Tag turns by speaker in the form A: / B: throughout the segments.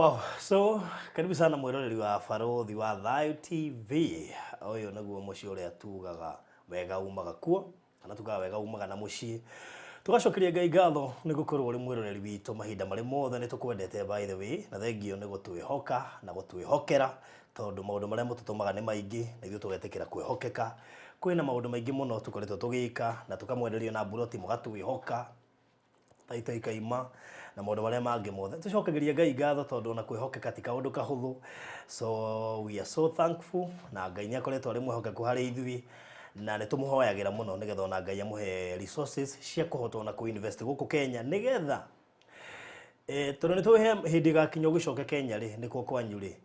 A: Wow, so karibu sana mwiroreri wa Baruthi wa Tithe TV. Oyo naguo muci uria tugaga wega umaga kuo kana tugaga wega umaga na muci. Tugacokeria Ngai ngatho ni gukorwo uri mwiroreri witu mahinda mari mothe ni tukwendete by the way na thengio ni gutwihoka na gutwihokera tondu maundu maria mututumaga ni maingi na ithu tugetikira kwihokeka. Kwina maundu maingi muno tukoretwo tugika na tukamwenderio na Baruthi mugatwihoka Tithe ikaima na maundu maria mangi mothe tucokagiria Ngai ngatho tondu na kwihokeka ti kaundu kahuthu. So we are so thankful na Ngai ni akoretwo ari mwihokeku hari ithui na ni tumuhoyagira muno nigetha ona Ngai amuhe resources cia kuhotwo na kuinvest guku Kenya nigetha tondu ni tuhe hindi gakinya ugicoke Kenya ri nikuo kwanyu ri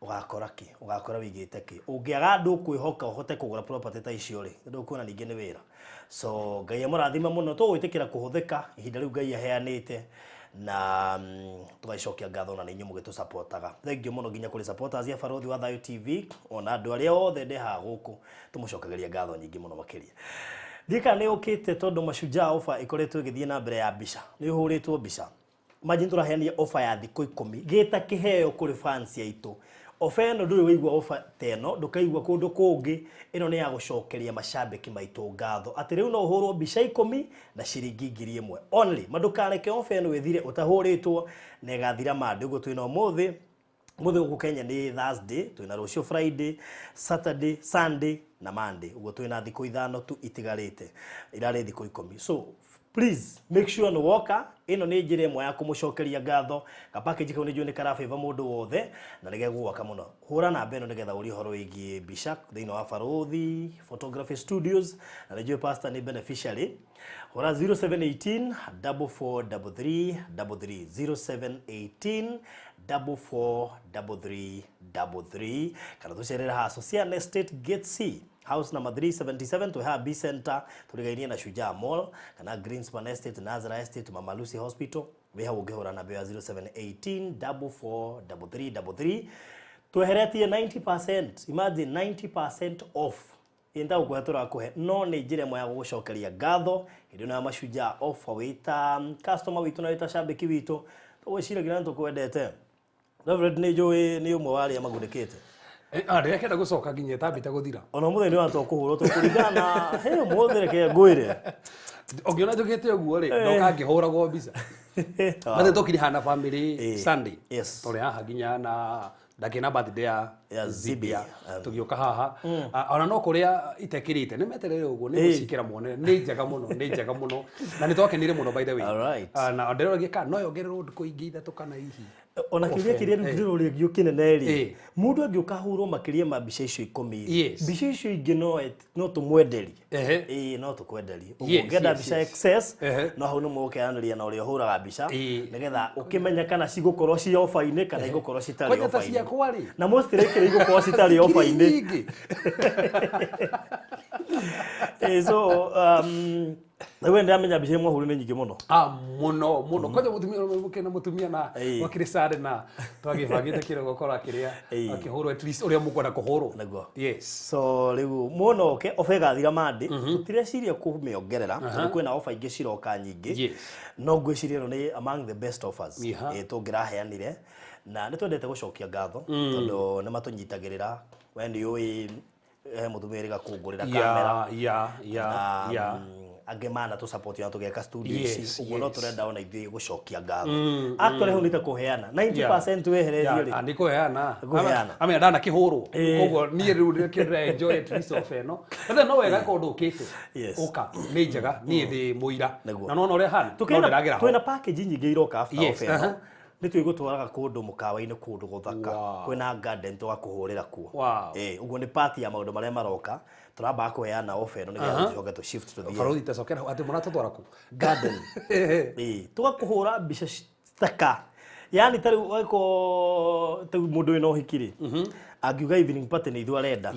A: ugakora wigite ki ungiaga andu kwihoka uhote kugura property ta icio ri ndu kuona ningi ni wira. So Ngai amurathima muno tugwitikira kuhuthika ihinda riu Ngai aheanite na tugacokia ngatho na ninyu mugitu supportaga. Thank you muno nginya kuri supporters ya Baruthi wa Tithe TV ona andu aria othe ndi ha guku tumucokagiria ngatho nyingi muno makiria. Thika ni ukite tondu mashujaa offer ikoretwo igithie na mbere ya mbica ni huritwo mbica imagine turaheania offer ya thikũ 10 gita kiheo kuri fans yaitu. Offer no nduri wigwa offer teno ndukaigwa kundu kungi ino ni ya gucokeria mashabiki maitu ngatho ati riu no uhurwo mbica 10 na ciringi 1000 only madukareke offer no wethire utahuritwo na igathira mandi ugo twina umuthi ugu Kenya ni Thursday twina rucio Friday Saturday Sunday na Monday ugo twina thikũ 5 tu itigarite irare thikũ 10. So please make sure no woka ino ni njire imwe ya kumucokeria ngatho ka package kau ni juu ni kara favor mundu wothe na nigegwaka muno hura na beno nigetha uri horo igi mbica thiini wa Baruthi Photography Studios na nijue pastor ni beneficiary hura 0718 4433 0718 4433 kana tucerera ha Social Estate Gate C House number 377 to have B Center tuligainia na Shujaa Mall kana Greenspan Estate Nazara Estate Mama Lucy Hospital weha ugehora na bewa 0718 4433 tuheretie 90%. Imagine 90% off inda ugwatura kuhe no ni njire moya gucokeria ngatho hindi na mashujaa offer wita customer witu na wita shabiki witu tugwiciragira ntukwendete Reverend ni joe ni umwe wari amagundikite
B: Ari akenda gucoka nginya tabita guthira.
A: Ona mutheni wa tokuhurwo tukurigana he muthireke ngwire.
B: Ongiona njugite uguo ri ndoka ngihuragwo mbica. Mathe tokiri hana family Sunday.
A: Yes.
B: Tore haha nginya na ndakina birthday ya Zibia tugioka haha ona no kuria itekirite ni meterere uguo ni gucikira muone ni njega muno na ni twakenire muno by the way. Na ndero gika no yongererwo nduko ingi ithatu kana hihi
A: ona kiria kiria ndiro ri giukinene ri mundu angiuka hurwo makiria ma mbica icio 10 mbica icio ingi no tumwenderie no tukwenderie ungenda mbica excess no hau no mukeaniria na uri huraga mbica nigetha ukimenya kana cigukorwo ci offer-ini kana igukorwo citari offer-ini na most likely igukorwo citari offer-ini. So wewe ndio amenya mbica imwe huru ni nyingi muno
B: muno kwaje mutumia na wakire sare na twagibagite kirogo kora kiria akihurwo at least uria mukwenda kuhurwo
A: naguo.
B: Yes.
A: So riu muno oke offer gathira mandi tutireciria kumiongerera kwina offer ingi ciroka nyingi no ngwiciria no ni among the best offers tungiraheanire na ni twendete gucokia ngatho tondu ni matunyitagirira wendi ui mutumire gakungurira kamera agemana tu support ya tugeka studio ici uguo no turenda ona ithui gucokia ngatho actually hu nita kuheana 90% wehererio ri
B: andi kuheana ame ndana kihurwo koguo nie riu ndikira enjoy at least of no but no wega kundu ukite uka ni njega nie ndi muira na no uri hana no ndiragira
A: twina package nyingi iroka after offer no ni twigutwaraga kundu mukawa-ini kundu guthaka kwina garden tugakuhurira kuo uguo ni party ya maundu maria maroka turamba kuheana offer no nigetha tucoke tu shift to the
B: Baruthi tacokera ati muratutwara ku
A: garden tugakuhura mbica thaka yani tari wako mundu wina uhikiri agiuga evening party ni ithu arenda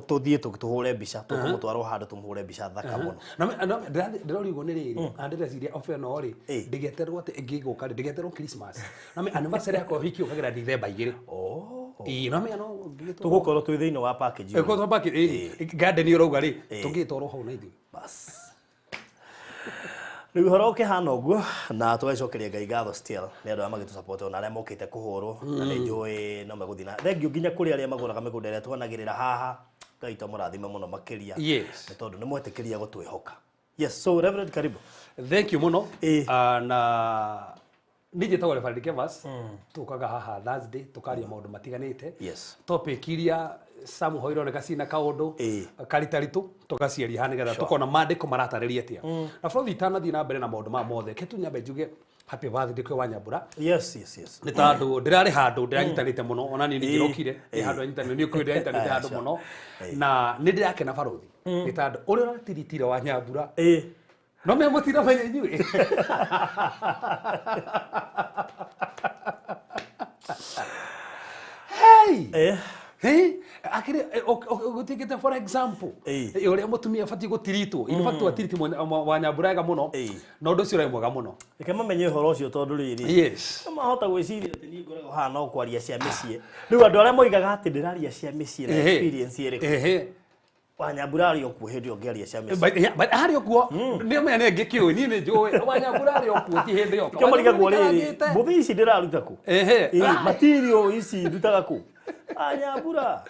A: tuthie tuhure mbica tukumutwara handu tumuhure mbica thaka muno
B: na ndirorigo ni riri andireciria offer no ri ndigeterwo ati ingiguka ndigeterwo Christmas na anniversary yako hiki ukagira December 2 na me no
A: tugukorwo twi thiini wa package
B: ko package garden urauga ri tungitoro hau na ithu
A: bas Riu horo kihana uguo na twacokeria Ngai gatho still ni andu amagä support ona aria mokite kuhurwo na ni njui no meguthina thengio nginya kuri aria maguraga migunda iria twanagirira haha Ngai ta murathime muno makiria ni tondu ni mwetikiria gutwihoka. Yes, so Reverend karibu.
B: Thank you muno. Na nije tawale Reverend Kevas tukaga haha Thursday tukaria maundu matiganite.
A: Yes.
B: Topic iria Samu hoironeka cina kaundu karitaritu tugaciaria hani getha tukona mandiko maratariria atia. Na bro thitanathi na mbere na maundu ma mothe ketu nyambe njuge happy birthday kwa Wanyambura.
A: Yes.
B: Ni tandu ndirari handu ndiranyitanite muno ona ni ngirokire ni handu anyitanite ni kwiri anyitanite handu muno na ni ndirakena baruthi ni tandu uri uratiritire Wanyambura no me mutira fanya nyui hey akire gutigite for example uri mutumia fati gutiritwo in fact watiriti Wanyambura muno no ndo cio raimwaga muno
A: reke mamenye horo ucio tondu riri mahota gwiciria ati ni ngorego haha no kwaria cia micii riu andu aria moigaga ati ndiraria cia micii na experience iri Wanyambura ari okuo hindi ongearia cia micii
B: ari okuo ni menya ne ngikiu ni ni njui Wanyambura ari okuo ti hindi yo
A: kamariga gwori muthi ici ndiraruta ku material ici ndutaga ku Wanyambura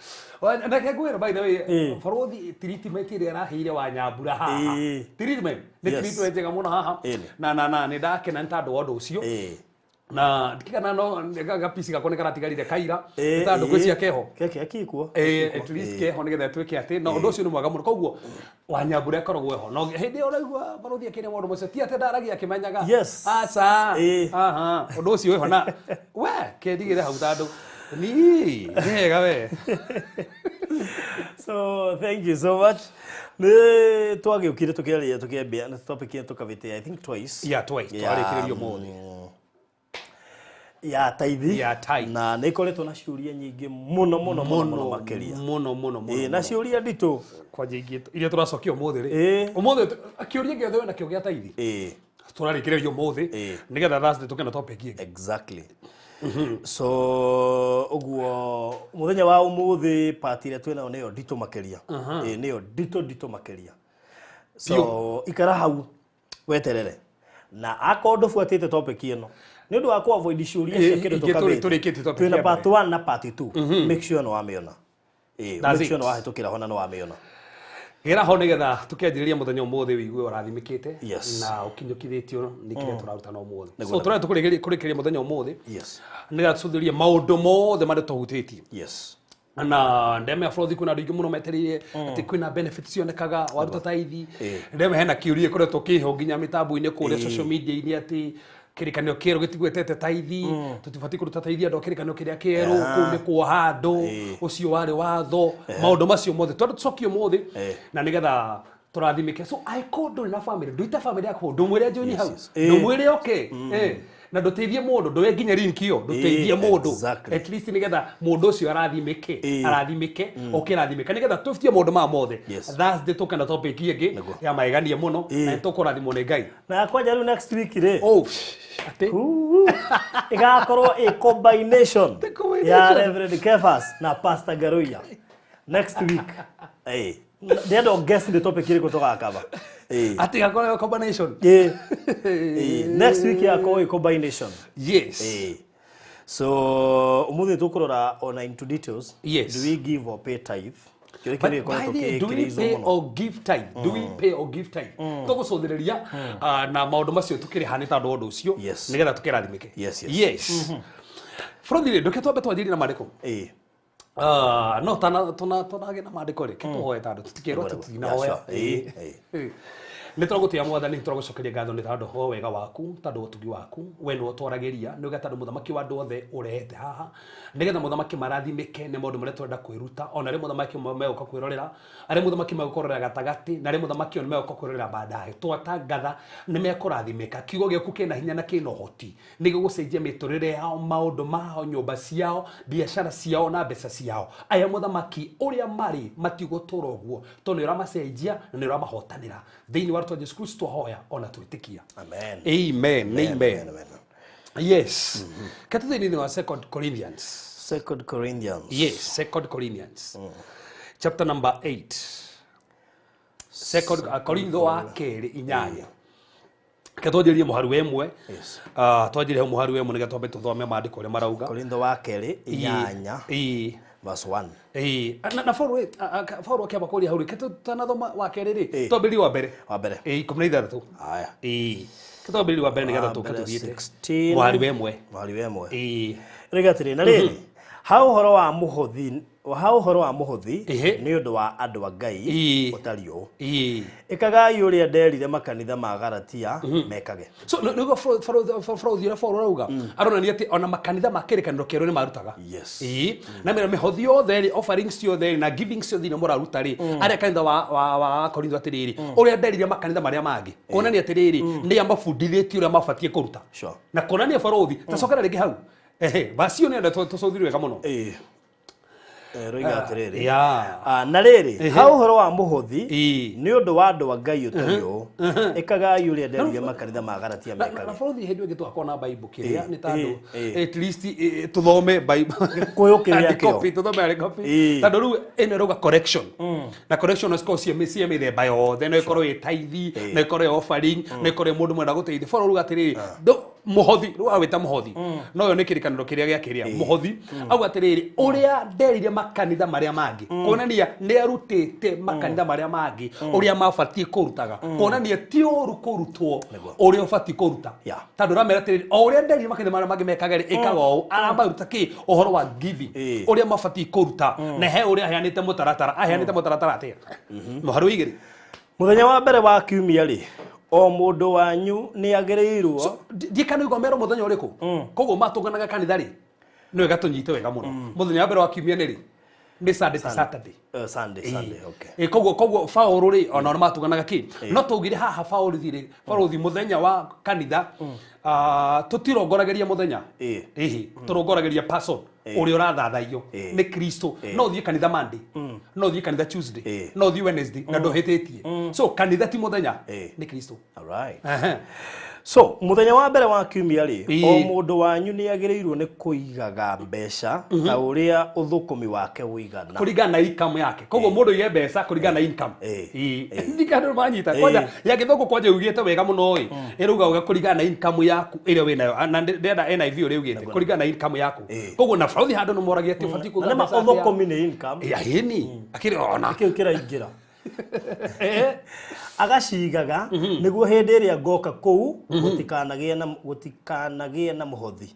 B: na kegwira by the way baruthi treatment iria araheire Wanyambura haha treatment ni treatment njega muno haha na ni ndakena ni tandu wandu ucio na ndikana no gapisi gakone karatigarire kaira tandu gwĩcia keho
A: keke akikuo
B: at least keho nigetha twike ati no undu ucio ni mwega muno koguo Wanyambura korogwo eho no hindi uraigua baruthi akine maundu macio ti ati ndaragia akimenyaga aca undu ucio eho na we kendigire hau tandu ni wega we
A: so thank you so much ni twagiukire tukiaria tukiambia na topic yetu tukavite I think twice
B: twarikirerio muthi
A: ya Tithe na ni koretwo na ciuria nyingi muno makiria
B: muno
A: na ciuria ndito
B: kwa jingi iria turacokio muthi ri umuthi akiuria giothe na kio gia Tithe turarikirerio muthi nigetha Thursday tukena topic ingi
A: exactly so uguo muthenya wa umuthi party ria twina nayo ndito makiria niyo ndito makiria so ikara hau weterere na akondo fuatite topic ino ni ndu akwa avoid ciuria cia kindu tukabite twina part 1 na part 2 make sure no wamiona make sure no wahitukira hona no wamiona
B: gira ho nigetha tukianjiriria muthenya umuthi wigue urathimikite na ukinyukithitio nikire turaruta no umuthi so turare tukurikiria muthenya umuthi nigetha tuthuririe maundu mothe maria tuhutitie na ndeme afrothi kuna ndingi muno meteririe ati kwina benefits cionekaga waruta Tithe ndeme hena kiuria kuretwo kiho nginya mitambo-ini kuria social media-ini ati kirikanio kieru gitigwetete Tithe tutibati kuruta Tithe andu kirikanio kiria kieru kumbe kwa handu ucio wari watho maundu macio mothe tucokio muthi na nigetha turathimike so I called na family nduita family yako ndumwire njuni hau ndumwire okay na nduteithie mundu nduwe nginya link iyo nduteithie mundu at least nigetha mundu ucio arathimike okirathimika nigetha tufitie maundu ma mothe that's the token topic ingi ya maigania muno na tukurathimwo ni Ngai
A: na kwanja riu next week ri
B: ati
A: igakorwo a combination ya Reverend Kevas na Pastor Garuya next week they don't guess the topic iri kutoka kaba
B: ati gakorwo combination
A: next week ya ko combination so umuthi tukurora on into details do we give or pay tithe
B: do we pay or give tithe do we pay or give tithe tugucuthireria na maundu macio tukiri hani tandu undu ucio nigetha tukirathimike Frothire nduke twambe twanjiri na mariko no tunage na mandiko ri kituhoe tandu tutikirwo tutinahoya ni turagutia mwathani turagucokeria ngatho ni tandu ho wega waku tandu utugi waku we no twarageria ni ugatandu muthamaki wa andu othe urehete haha nigetha muthamaki marathimike ni maundu maria twenda kwiruta ona ri muthamaki meguka kwirorera ari muthamaki megukorera gatagati na ri muthamaki oni meguka kwirorera baadaye twatangatha ni mekurathimika kiugo giaku kina hinya na kina uhoti ni gigucenjia miturire yao maundu mao nyumba ciao biashara ciao na mbeca ciao aya muthamaki uria mari matigutura uguo to ni uramacenjia na ni uramahotanira thiini wa Lord Jesus Christ hoya ona twitikia amen yes katithini ni wa 2 Corinthians chapter number 8 2 Korintho wa keri inyanya ke twanjirie muharu wemwe
A: Yes.
B: twanjirie muharu wemwe nige twambe tuthome maandiko uria marauga
A: Korintho wa keri 8 verse 1.
B: na Paulo akiamba kuria hau ke tutanathoma wa keri ri twambiri wa mbere 16
A: Aya.
B: ke twambiri wa mbere nigetha tuke tuthiite
A: 16
B: muharu wemwe
A: Rigatire na riri ha uhoro wa muhothi ni undu wa andu a Ngai utario ikagai uria nderire makanitha ma Galatia mekage.
B: So nugo Paulo rauga aronania ati ona makanitha ma kirikaniro kero ni marutaga.
A: Yes.
B: Na mera mihothi yothe offerings yothe na givings yothe ni muraruta ri aria kanitha wa Korintho atiriri uria nderire makanitha maria mangi kuonania atiriri ni amabundithĩtie uria mabatie kuruta. Na kuonania Paulo tacokera ringi hau basi ni anda tucũthirwe wega muno.
A: Roiga atiriri na riri ha uhoro wa muhothi ni undu wa andu a Ngai utario ikagai uria nderire makanitha ma Galatia mekage.
B: Na Paulo hindi wengi twakona Bible kiria ni tandu at least tuthome Bible
A: kuyukiria
B: copy tuthome ari copy tandu ru ene roga correction na correction is cause cia mithemba yothe no ikorwo i tithe no ikorwo offering no ikorwo mundu mwenda guteithia Paulo ruga atiriri muhothi ru awita muhothi no yo ni kirikaniro kiria gia kiria muhothi au atiriri uria nderire makanitha maria mangi kuonania ni arutite makanitha maria mangi uria mabatie kurutaga kuonania ti uru kurutwo uria ubatie kuruta tandu ramera atiriri uria nderire makanitha maria mangi mekageri ikago arabaruta ki uhoro wa giving uria mabatie kuruta na he uria aheanite mutaratara atia muharu igiri
A: muthenya wa mbere wa kiumia ri o mundu wanyu ni agirirwo
B: ndikana igomero muthenya uriku koguo matunganaga kanitha ri no gatunyite wega muno muthenya wa mbere wa kiumia ni ri ni Saturday okay koguo Paulo ri ona matunganaga ki no tugire haha Paulo thi muthenya wa kanitha tutirongorageria muthenya turongorageria person uria urathathaio ni Kristo no thie kanitha Monday no thie kanitha Tuesday no thie Wednesday na ndohetitie so kanitha ti muthenya ni Kristo.
A: All right. So muthenya wa mbere wa kiumia ri o mundu wanyu ni agirirwo ni kuigaga mbeca ta uria uthukumi wake uigana
B: kuringana na income yake koguo mundu ye mbeca kuringana na income ndikano manyita kwaja ya githoko kwaja ugite wega muno iruga uga kuringana na income yaku iria winayo na ndenda NIV uria ugite kuringana na income yaku koguo na Paulo handu no moragia ati fati kuga
A: na uthukumi ni income
B: ya hini akiri ona
A: kira ingira agacigaga niguo hindi iria ngoka kuu gutikanagie na muhothi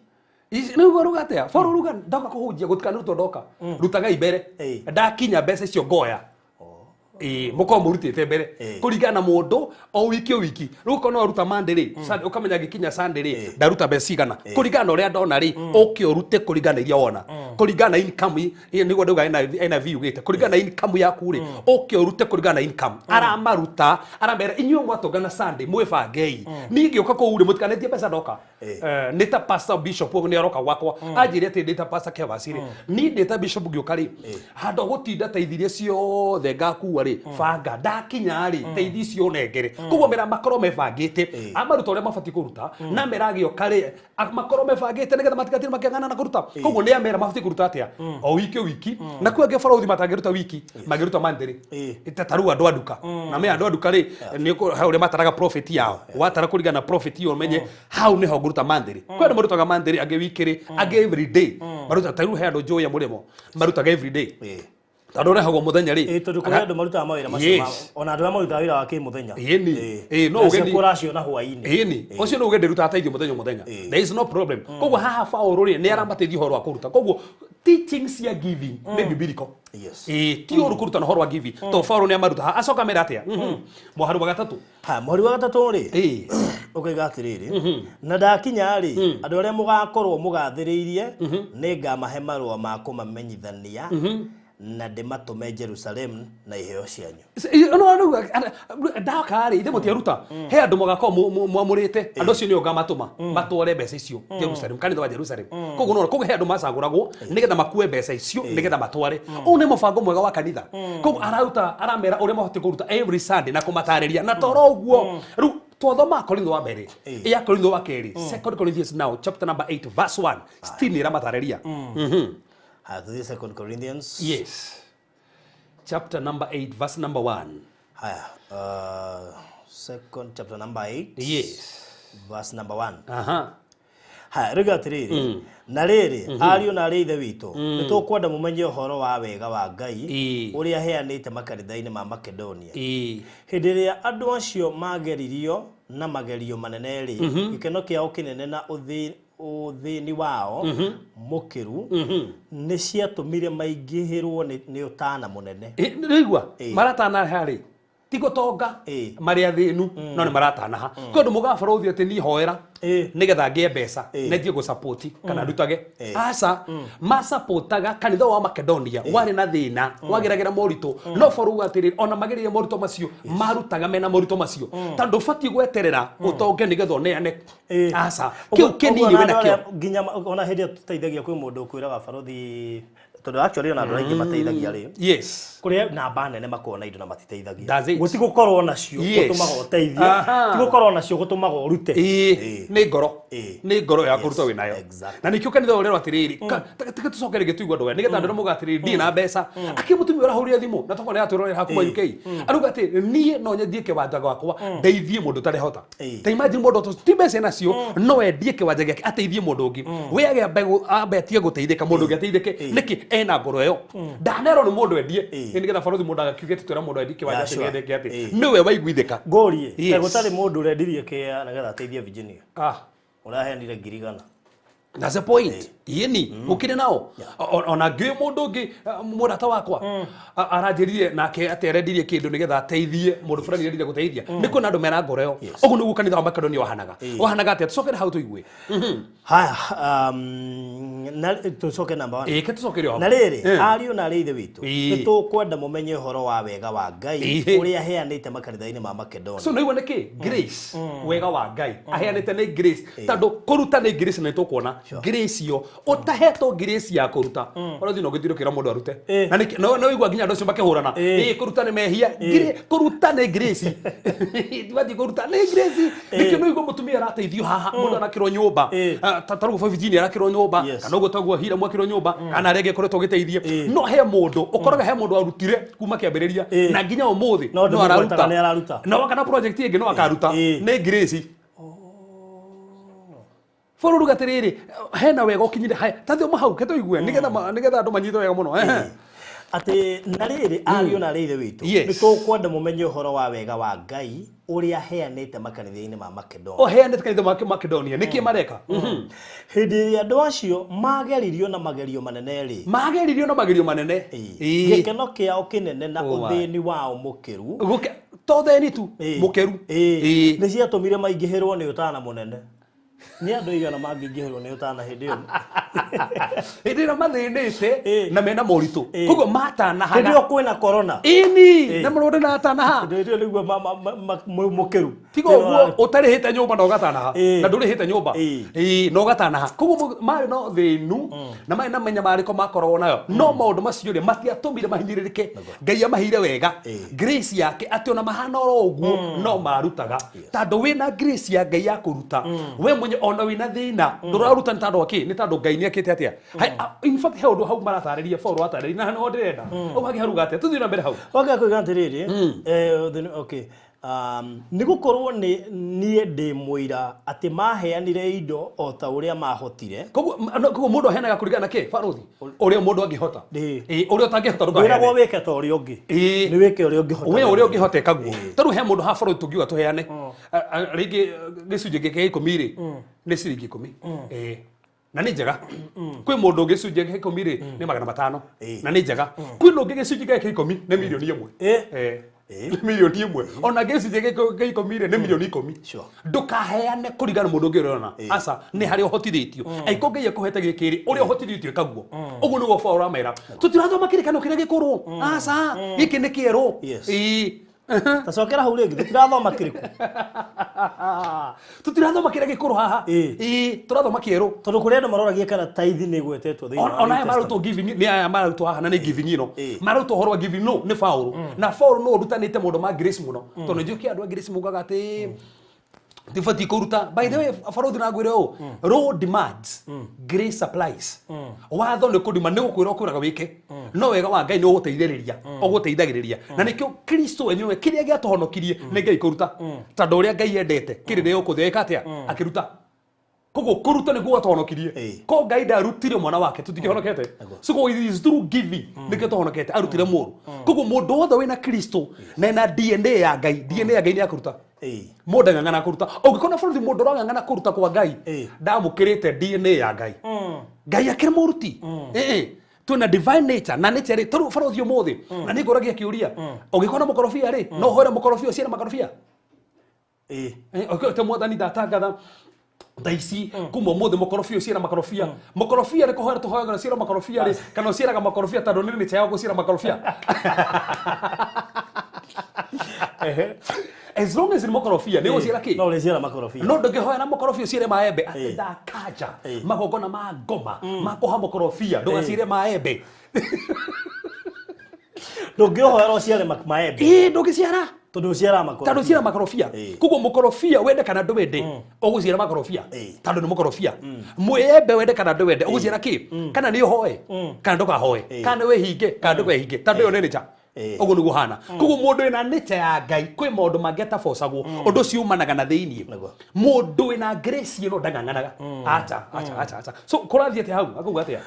B: niguo ruga atia Paulo ruga ndoka kuhunjia gutikanirutwo ndoka rutaga imbere ndakinya mbeca icio ngoya muko murutite mbere kuringana na mundu o wiki ruko no ruta Monday ri ukamenya gikinya Sunday ri ndaruta mbeca cigana kuringana na uria ndona ri oke urute kuringana iria wona kuringana income niguo nduga ina view gite kuringana income yaku ri oke urute kuringana income aramaruta arambera inyuo mwatongana Sunday mwibangei ningi uka ku uri mutikanetie mbeca ndoka nita pastor bishop ni aroka gwakwa anjire ati ndita pastor Kevasiri ni ndita bishop giukari hando gutinda teithirie ciothe ngakuwa ri banga ndakinya ri teithi cio nengere koguo mera makoro mebangite amaruta uria mabati kuruta na meragio kare makoro mebangite nigetha matikatire makiangana na kuruta koguo ni amera mabati kuruta atia o wiki na kwa Paulo matangiruta wiki magiruta Monday itataru andu anduka na me andu anduka ri ni uria mataraga profit yao watara kuringana profit yo menye hau ni ho nguruta Monday kwa ndu marutaga Monday age wiki ri age every day maruta taru he andu joya murimo marutaga every day tando rehago muthenya ri
A: tondu kuri andu marutaga mawira macio ona andu marutaga wira wa ki muthenya
B: no ugeni
A: kuracio na hwaini
B: ucio no ugende ruta taithio muthenya there is no problem koguo haha Paulo ri ni aramateithia horo wa kuruta koguo teachings ya giving maybe biblical ti uru kuruta na horo wa giving to Paulo ni amaruta acoka mera atia muharu wa gatatu
A: muharu wa gatatu ri ukaiga atiriri na ndakinya ri andu aria mugakorwo mugathiriirie ni ngamahe marua ma kumamenyithania na ndimatume Jerusalem na iheo cianyu
B: no ndakari ithe mutiaruta he andu magako mwamurite andu cio ni ngamatuma matware mbeca icio Jerusalem kanitha wa Jerusalem koguo no koguo he andu macaguragwo nigetha makue mbeca icio nigetha matware une mubango mwega wa kanitha koguo arauta aramera uria mahoti kuruta every Sunday na kumatariria na toro uguo ru twathoma Korintho wa mbere ya Korintho wa keri 2 Corinthians now chapter number 8 verse 1 still ni ramatariria
A: to the 2 Corinthians.
B: Yes. Chapter number 8, verse number 1.
A: Second chapter number 8.
B: Yes.
A: verse number 1.
B: Aha.
A: Ha rega tiriri na riri ariyo na ri ithe witu nitukwenda mumenye uhoro wa wega wa Ngai uria heanite makanitha-ini ma Makedonia hindi ria andu acio mageririo na magerio manene ri gikeno kiao kinene na uthini wao mukiru ni ciatumire maingihirwo ni utana munene
B: rigwa maratana hari tigo tonga mari athinu no ni maratana ha kondu mugabara uthio ati ni hoera nigetha ngie mbeca na thie go support kana ndutage asa ma supportaga kanitha wa Makedonia wari na thina wageragira morito no foru atiri ona magerie morito macio marutaga mena morito macio tandu fati gweterera utonge nigetha neane asa kiu kinini wena kio
A: ginya ona hindi tutaithagia kwi mundu kwiraga Baruthi tondu actually ona andu aingi mateithagia ri
B: yes
A: kuria namba nene makona indo na matiteithagia gutigukorwo nacio gutumaga uteithie tigukorwo nacio gutumaga urute
B: ni ngoro ya kuruta winayo na nikio kanitha urero atiriri tika tucokere gituigwa ndwe nigetha andu mugatiriri ndi na mbeca akimutumia ura huria thimu na tokone atwirore hakuma UK aruga ati nie no nyendie kiwanja gwakwa ndeithie mundu tari hota ta imagine mundu to ti mbeca nacio no endie kiwanja giake ateithie mundu ungi we age mbegu abetie guteithika mundu ungi ateithike niki ena ngoro yo ndanero ni mundu endie nigetha Baruthi mundu agakiuge twira mundu endie kiwanja ateithike ati niwe waiguithika
A: ngorie gutari mundu rendirie kia nigetha ateithie Virginia urahenire ngirigana.
B: That's the point. Yeni ukire nao ona ngi mundu ngi murata wakwa aranjirire nake aterendirie kindu nigetha ateithie mundu fulani rendirie guteithia niko na andu mera ngoro yo ogu nigu kanitha wa Makedonia wahanaga ati tucokere hau tuigue
A: haya na tucoke number 1
B: tucokere hau
A: na riri ariyo na ri ithe witu nitukwenda mumenye uhoro wa wega wa Ngai uria heanite makanitha-ini ma Makedonia
B: so niwe niki grace wega wa Ngai aheanite ni grace tandu kuruta ni grace na tukuona grace yo otaheto grace ya kuruta Baruthi no githiro kira mundu arute na no igwa ginya ndocio makihurana kuruta ni mehia kuruta ni grace ndibathi kuruta ni grace nikio no igwa mutumia arateithio haha mundu anakirwo nyumba tarugo fa Virginia arakirwo nyumba kana ugo tagwo hira mwakirwo nyumba ana rege koretwo giteithie no he mundu ukoraga he mundu arutire kuma kiambiriria na ginya umuthi no araruta no kana project ingi no akaruta ni grace Foru gatiriri hena wega ukinyire tathio mahau keto igwe nigetha andu manyitho wega muno
A: ati na riri ariyo na ri ithe witu nitukwenda mumenye uhoro wa wega wa Ngai uria heanite makanitha-ini ma Makedonia
B: heanite kanitha ma Makedonia niki mareka
A: hindi ya andu acio mageririo na magerio manene gikeno kiao kinene na uthini wao mukiru
B: to theni tu mukiru
A: ni ciatumire maingihirwo ni utana munene ni andu igana mangingihirwo ni utana hindi yo
B: hindi na mathinite na mena moritu koguo matana haga
A: hindi yo kwina corona
B: na murude na atana ha
A: hindi niguo mukiru
B: tigo guo utari hite nyumba no gatana ha na nduri hite nyumba no gatana ha koguo mari no thinu na mari na menya mariko makorwo nayo no maundu macio ri matiatumire mahinyiririke Ngai amahire wega grace yake ati ona mahana oro uguo no marutaga tandu wina grace ya Ngai ya kuruta we munye ona wina thina nduraruta ni tandu aki ni tandu Ngai ni akite atia in fact he undu hau maratariria foru atariria na no ndirenda ubagi haruga atia tuthina mbere hau
A: waka kuiga atiriri okay nigukorwo nie ndi muira ati maheanire indo o ta uria mahotire
B: koguo mundu henaga kurigana ke Baruthi uria mundu angihota uria utangihota ruga
A: wiragwo wike ta uria ungi ni wike uria ungihota
B: we uria ungihota kaguo taru he mundu ha Baruthi tungiuga tuheane ringi gicunje gike 10 ri ni ciringi 10 na ni njega kwi mundu gicunje gike 10 ri ni 500 na ni njega kwi no gicunje gike 10 ni milioni 1 milioni 1 ona gicunje gike 10 ri ni milioni 10 ndukaheane kurigana mundu ngirona asa ni hari uhotithitio aiko Ngai akuhete gikiri uria uhotithitio kaguo uguo niguo Paul amera tutirathoma kirikano kiria gikurwo asa giki ni kieru
A: tacokera hau ringi tutirathoma kiriku
B: tutirathoma kiria gikuru haha turathoma kieru
A: tondu kuri andu maroragia kana tithe ni gwetetwo thiini
B: ona aya marutwo giving ni aya marutwo haha na ni giving ino marutwo horo giving no ni Paul na Paul no rutanite mundu ma grace muno tondu njuki andu a grace mugaga ati tifati kuruta by the way Baruthi na ngwire o road demands grace supplies watho ni kudima ni gukwira ukuraga wike no wega wa Ngai no guteithĩrĩria oguteithagĩrĩria na nikio Kristo wenyewe kiria giatuhonokirie nĩ Ngai kuruta tondu uria Ngai endete kirire ukutheka atia akiruta kogo kuruta nĩ gwatuhonokirie ko Ngai ndarutire mwana wake tutingihonokete so it is through giving nikio tuhonokete arutire mũru kogo mũndũ wothe wina Kristo na na DNA ya Ngai nĩ akuruta mũndũ ng'ang'ana kuruta ũngĩkona bũrũri mũndũ ũrang'ang'ana kuruta kwa Ngai ndamũkĩrĩte DNA ya Ngai Ngai akĩrĩ mũruti twina divine nature na nature rĩ bũrũri ũmũthĩ na nĩ ngũragia kĩũria ũngĩkona mũkorobia rĩ no hore mũkorobia ũcio na makorobia te mwathani ndatangatha Daisi kuma mũthĩ mũkorobia ũcio na makorobia rĩ kũhoera tũhoyaga ciĩra makorobia rĩ kana ciĩraga makorobia tondũ nĩ nature yao gũciĩra makorobia as long as makorobia nĩ gũciĩra kĩ
A: no rĩciĩra makorobia
B: no ndũngĩhoera makorobia ũciĩre maembe atĩ ndakanja magongona ma ngoma ma kũha makorobia ndũgaciĩre maembe
A: ndũngĩhoera ũciĩre maembe
B: ndũngĩciara tondu ciara makorobia kugo mukorobia wende kana ndwende uguciara makorobia tondu ni mukorobia mwembe wende kana ndwende uguciara ki kana ni uhoe kana ndukahoe kana wehinge kana ndukwehinge tondu yo ni nature ugu ni guhana kugo mundu ina nature ya Ngai kwi maundu mangeta forcagwo undu ciumanaga na thiini mundu ina grace ino ndang'ang'anaga acha so kurathia ati hau akuga atia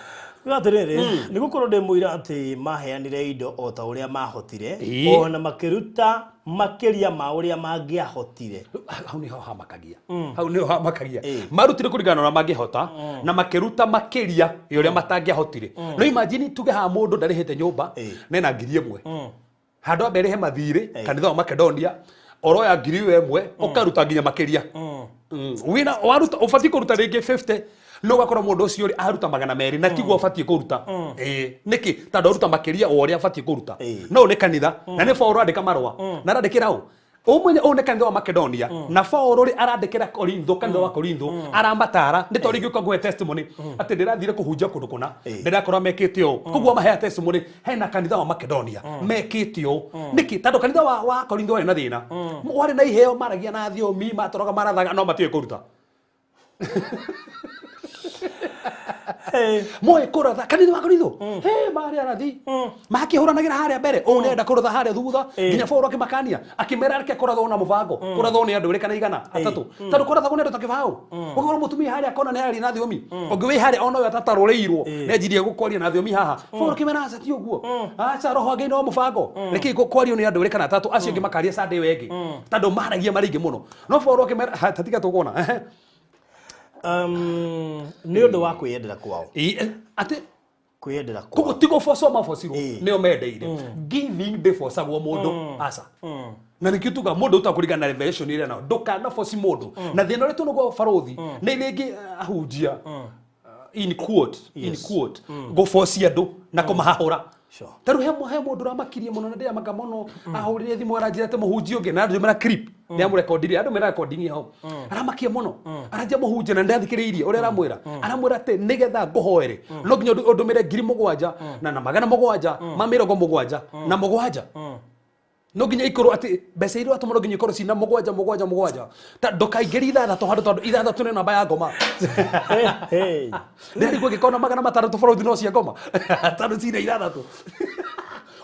A: gatiriri ni gukorwo ndi muira ati maheanire indo o ta uria mahotire ona makiruta makiria ma uria mangiahotire
B: hau ni hamakagia marutire kuringana na mangihota na makiruta makiria uria matangiahotire no imagine tuge ha mundu ndarihite nyumba nena 1,000 handu ambere mathiri kanitha wa Makedonia oroya 1,000 ukaruta nginya makiria wina waruta ufati kuruta ringi 50 no gakora mundu ucio ri aruta 200 na tiguo afatie kuruta niki tondu aruta makiria o ria afatie kuruta no ni kanitha na ni Paulo andika marwa na arandikira u umwenye one kanitha wa Makedonia na Paulo ri arandikira Korintho kanitha wa Korintho aramatara ndi tori gĩuka ngwe testimony ati ndirathire kuhunjia kundu kuna ndirakora mekite o kugwa mahe testimony hena kanitha wa Makedonia mekite o niki tondu kanitha wa Korintho wari na thina wari na iheo maragia na thiomi matoroga marathaga no matiwe kuruta moe kuratha kanitha wa Korintho mari arathi makihuranagira haria mbere o nenda kuratha haria thutha nginya Paulo akimakania akimera arike kuratha na mubango kuratha ni andu ire kana igana atatu tondu kuratha kunendo takibao ugoro mutumia haria kona ne ari na thiomi ongi wi haria ona yo tatarureirwo nenjirie gukoria na thiomi haha Paulo kimera aca ti uguo aca roho ngai no mubango reke gukorio ni andu ire kana atatu acio ngi makaria sande wengi tondu maragia maringi muno no Paulo kimera tatika tukuona
A: ni undu wa kwiyendera kwao
B: ati
A: kwiyendera kwao
B: kugo tigo force ma force nio mendeire giving the force agwo mundu asa na nikituga mundu utakurigana na revelation ile na ndukana force mundu na thina ri tunugo farothi ni ringi ahunjia in quote go force andu na kumahahura taru he mundu ramakirie muno na ndia maka muno ahurire thimu aranjira te muhunjia ungi na andu mera clip ni amurekodire andu mera recording hau aramakie muno aranja muhunjia na ndathikiriirie uria aramwira te nigetha nguhoere no nginya undu mere 7,000 na 700 ma 70 na 7 no nginya ikoro ati mbeca iria atumoro nginya ikoro cina 7 ta ndukaingĩri ithathatũ handũ tondũ ithathatũ nĩ namba ya ngoma ndari gũgĩkona 600 bũrũri no cia ngoma tondũ cina ithathatũ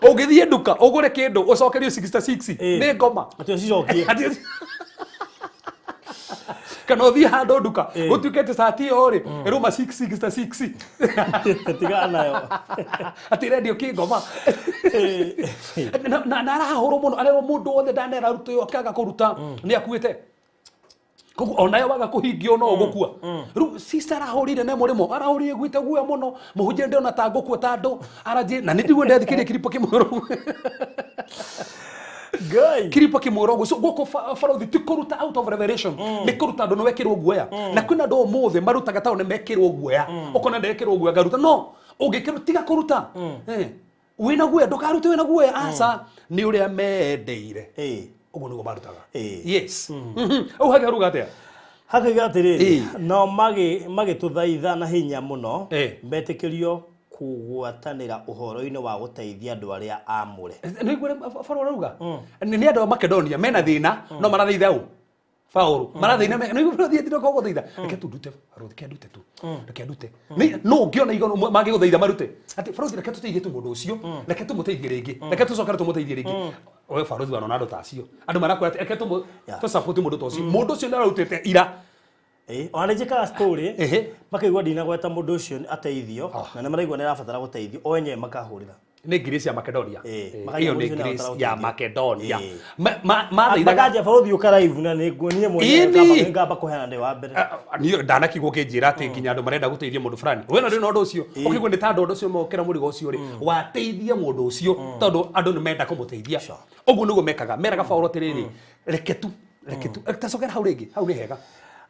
B: ũngĩthiĩ nduka ũgũre kĩndũ ũcokerio 66 nĩ ngoma
A: atĩ cicokie
B: kana ũthiĩ handũ nduka ũtuĩkĩte sati ĩyo rĩ ĩruma 666
A: tigana nayo
B: ati radio kingoma na arahũrwo mũno arero mũndũ wothe ndanera ruto yo akaga kũruta nĩ akuĩte koguo onayo waga kũhingio no ũgũkua rĩu sister arahũrire ne mũrĩmo arahũrire gwĩte guoya mũno mũhunjia ndĩona ta ngũkua ta andũ aranjĩ na nĩ ndigwo ndethikĩrie kiripo kĩmũrũ
A: Guy
B: kiripo kimworogo so goko farothi tikuruta out of revelation nikuruta ndo wekirwo guoya na kwina ndo muthe marutaga taone mekirwo guoya ukona ndekirwo guoya garuta no ungikirwo tiga kuruta wina guoya ndukarute wina guoya asa ni uria mendeire uguo nigo marutaga yes au hage ruga atia
A: hage gatiriri no magituthaitha na hinya muno metikirio kugwatanira uhoro-ini wa guteithia andu aria amure
B: ni gwire faro ruga ni andu a Makedonia mena thina no marathiitha u Faulu marathiina no iguru thiete no kogo thitha reke tu ndute Baruthi ke ndute tu reke ndute no ngiona igano magi guthitha marute ati Baruthi reke tuteithie tu mundu ucio reke tu muteithie ringi reke tucokere tu muteithie ringi we Baruthi wana nado tacio andu marakwira reke tu support mundu ucio ndarutete ira
A: wanajika story makaigwa ndina gweta mundu ucio ateithio na nĩ maraigwa nĩ arabatara guteithio o enyewe makahurira
B: nĩ Grace ya Macedonia iyo nĩ Grace ya Macedonia
A: magaja Baruthi uka live na nĩ nguonie mwenyewe ngamba kuheana ndi wa mbere
B: niyo ndanakigwo kinjira ati nginya andu marenda guteithia mundu fulani we no ndi no ndu ucio ukigwo ni ta ndu ucio mokera murigo ucio ri wateithia mundu ucio tondu andu ni menda kumuteithia uguo niguo mekaga meraga Paulo tiriri reke tu tacokera hau ringi hau ni hega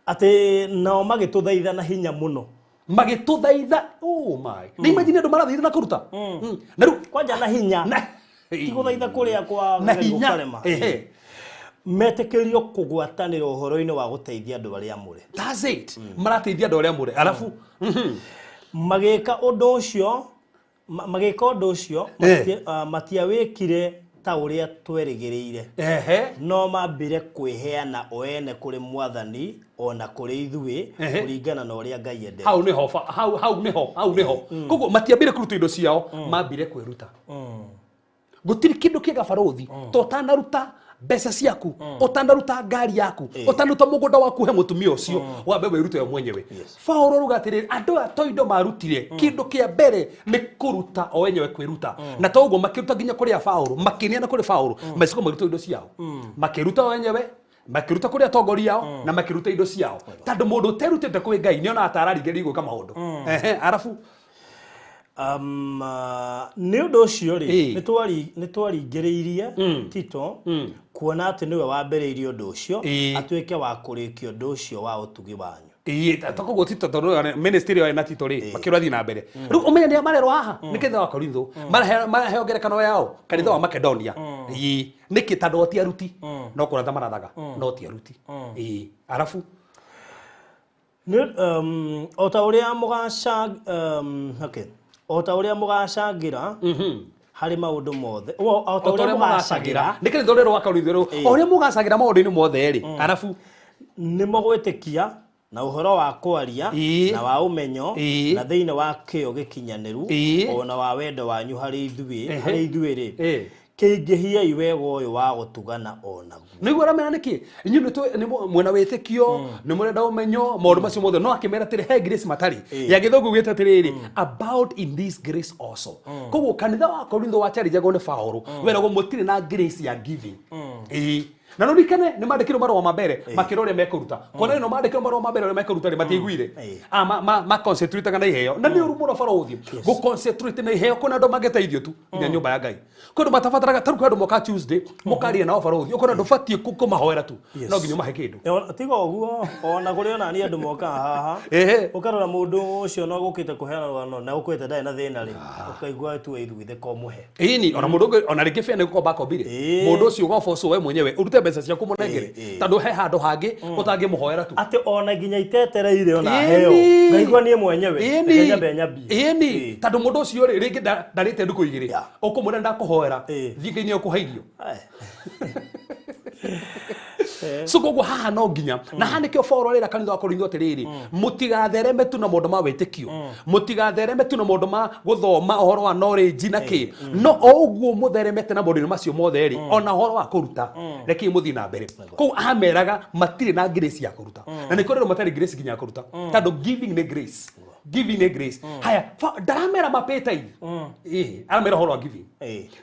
A: ati nao magituthaitha na hinya muno
B: magituthaitha oh my ni imagine andu marathaitha na kuruta na ru
A: kwanja na hinya tiguthaitha kuria kwa gukarema metekerio kugwatanira uhoro-ini wa guteithia andu aria muri
B: that's it marateithia andu aria muri alafu
A: magika undu ucio matiawikire ta uria twerigiriire no mambire kwiheana oene kuri mwathani ona kuri ithui kuringana na uria Ngai endete
B: hau niho koguo matiambire kuruta indo ciao mambire kwiruta gutiri kindu kiega Baruthi to tanaruta mbeca ciaku utanaruta ngari yaku utanaruta mugunda waku he mutumia ucio wambe wirute yo mwenyewe Paulo rugatiriri andu atoindo marutire kindu kia mbere ni kuruta o wenyewe kwiruta na to uguo makiruta nginya kuri ya Paulo makinia na kuri Paulo maciko maruta indo ciao makiruta wenyewe makiruta kuri atongoria yao na makiruta indo ciao tandu mundu terutete kwi Ngai ni ona atararigeri guka maundu arafu
A: nĩ ũndũ ũcio rĩ nĩ twaringĩrĩirie Tito kuona atĩ nĩwe wambĩrĩirie ũndũ ũcio atuĩke wa kũrĩkia ũndũ ũcio wa ũtugi wanyu
B: koguo Tito tondu ministry ya na Tito rĩ makĩrathi na mbere rĩu ũmenye nĩ amarerwo haha nĩ kanitha wa Korintho maraheo ngerekano yao kanitha wa Macedonia nĩkĩ tondũ ti aruti no kũratha marathaga no ti aruti arafu
A: o ta ũrĩa mugacangira hari maundu mothe o ta uria mugacagira
B: ni kanitha rero wa Korintho rero o uria mugacagira maundu-ini mothe ri arafu
A: ni mogwitikia na uhoro wa kwaria na wa umenyo na thiini wa kio gikinyaniru ona wa wendo wanyu hari ithuĩ ri kĩingĩhia iwego uyu wa gutugana onaguo
B: niguo ramena niki inyu ni mwena witikio ni murenda umenyo maundu macio mothe no akimera tiri he grace matari ya githungu gwita tiriri about in this grace also koguo kanitha wa Korintho wa challenge go ni Paulo werago mutiri na grace ya giving na no dikane ni mandikiro marwa mabere makiro ria mekuruta kona no mandikiro marwa mabere ria mekuruta ri matiguire ma concentrate kana iheo na ni urumura Baruthi go concentrate na iheo kona ndo mageteithio tu nya nyumba ya Ngai kondo matafataraga taruka ndo moka Tuesday mokaria na Baruthi ukona ndo fatie kumahoera tu no nginyo mahe kindu
A: tiga uguo ona guri ona ni andu moka haha ukarora mundu ucio no gukite kuheana rwano na ukwete ndai na thina ri ukaigua tu ithuithe ko muhe
B: ni ona mundu ona ringi fene guko bako bire mundu ucio go foso we mwenyewe urute mbeca ciaku munengere tondu he handu hangi utangi muhoera tu
A: ati ona nginya itetereire ona heo ngaigua nie mwenyewe
B: ni tondu mundu ucio ringi ndarite nduku igiri ukumure ndakuhoera thikinye ukuheirio so gogo haha no nginya na handike Paulo rira kanitha wa Korintho atiriri mutigathereme tu na maundu ma witikio mutigathereme tu na maundu ma guthoma uhoro wa knowledge na ki no oguo mutheremete na maundu macio mothe ri ona uhoro wa kuruta reke muthi na mbere kou ameraga matire na grace ya kuruta na ni korero matari grace ginya kuruta tando giving ni grace haya daramera mapeta hivi aramera uhoro wa giving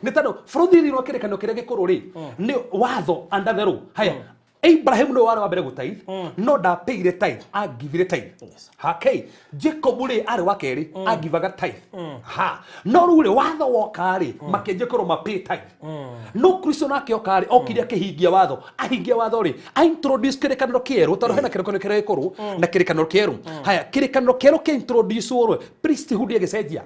B: ni tando Baruthi no kirekano kirege kururi ni watho under the law haya Abraham no wari wa mbere gutithe no ndapeire tithe agivire tithe okay Jacob ri ari wa keri agivaga tithe no rure watho wokari makenje koro mapay tithe no Kristo nake okari okiria kihingia watho ahingia watho ri introduce kirekaniro kieru taro hena kirekaniro kire koro na kirekaniro kieru haya kirekaniro kieru ke introduce oro priesthood yagecenjia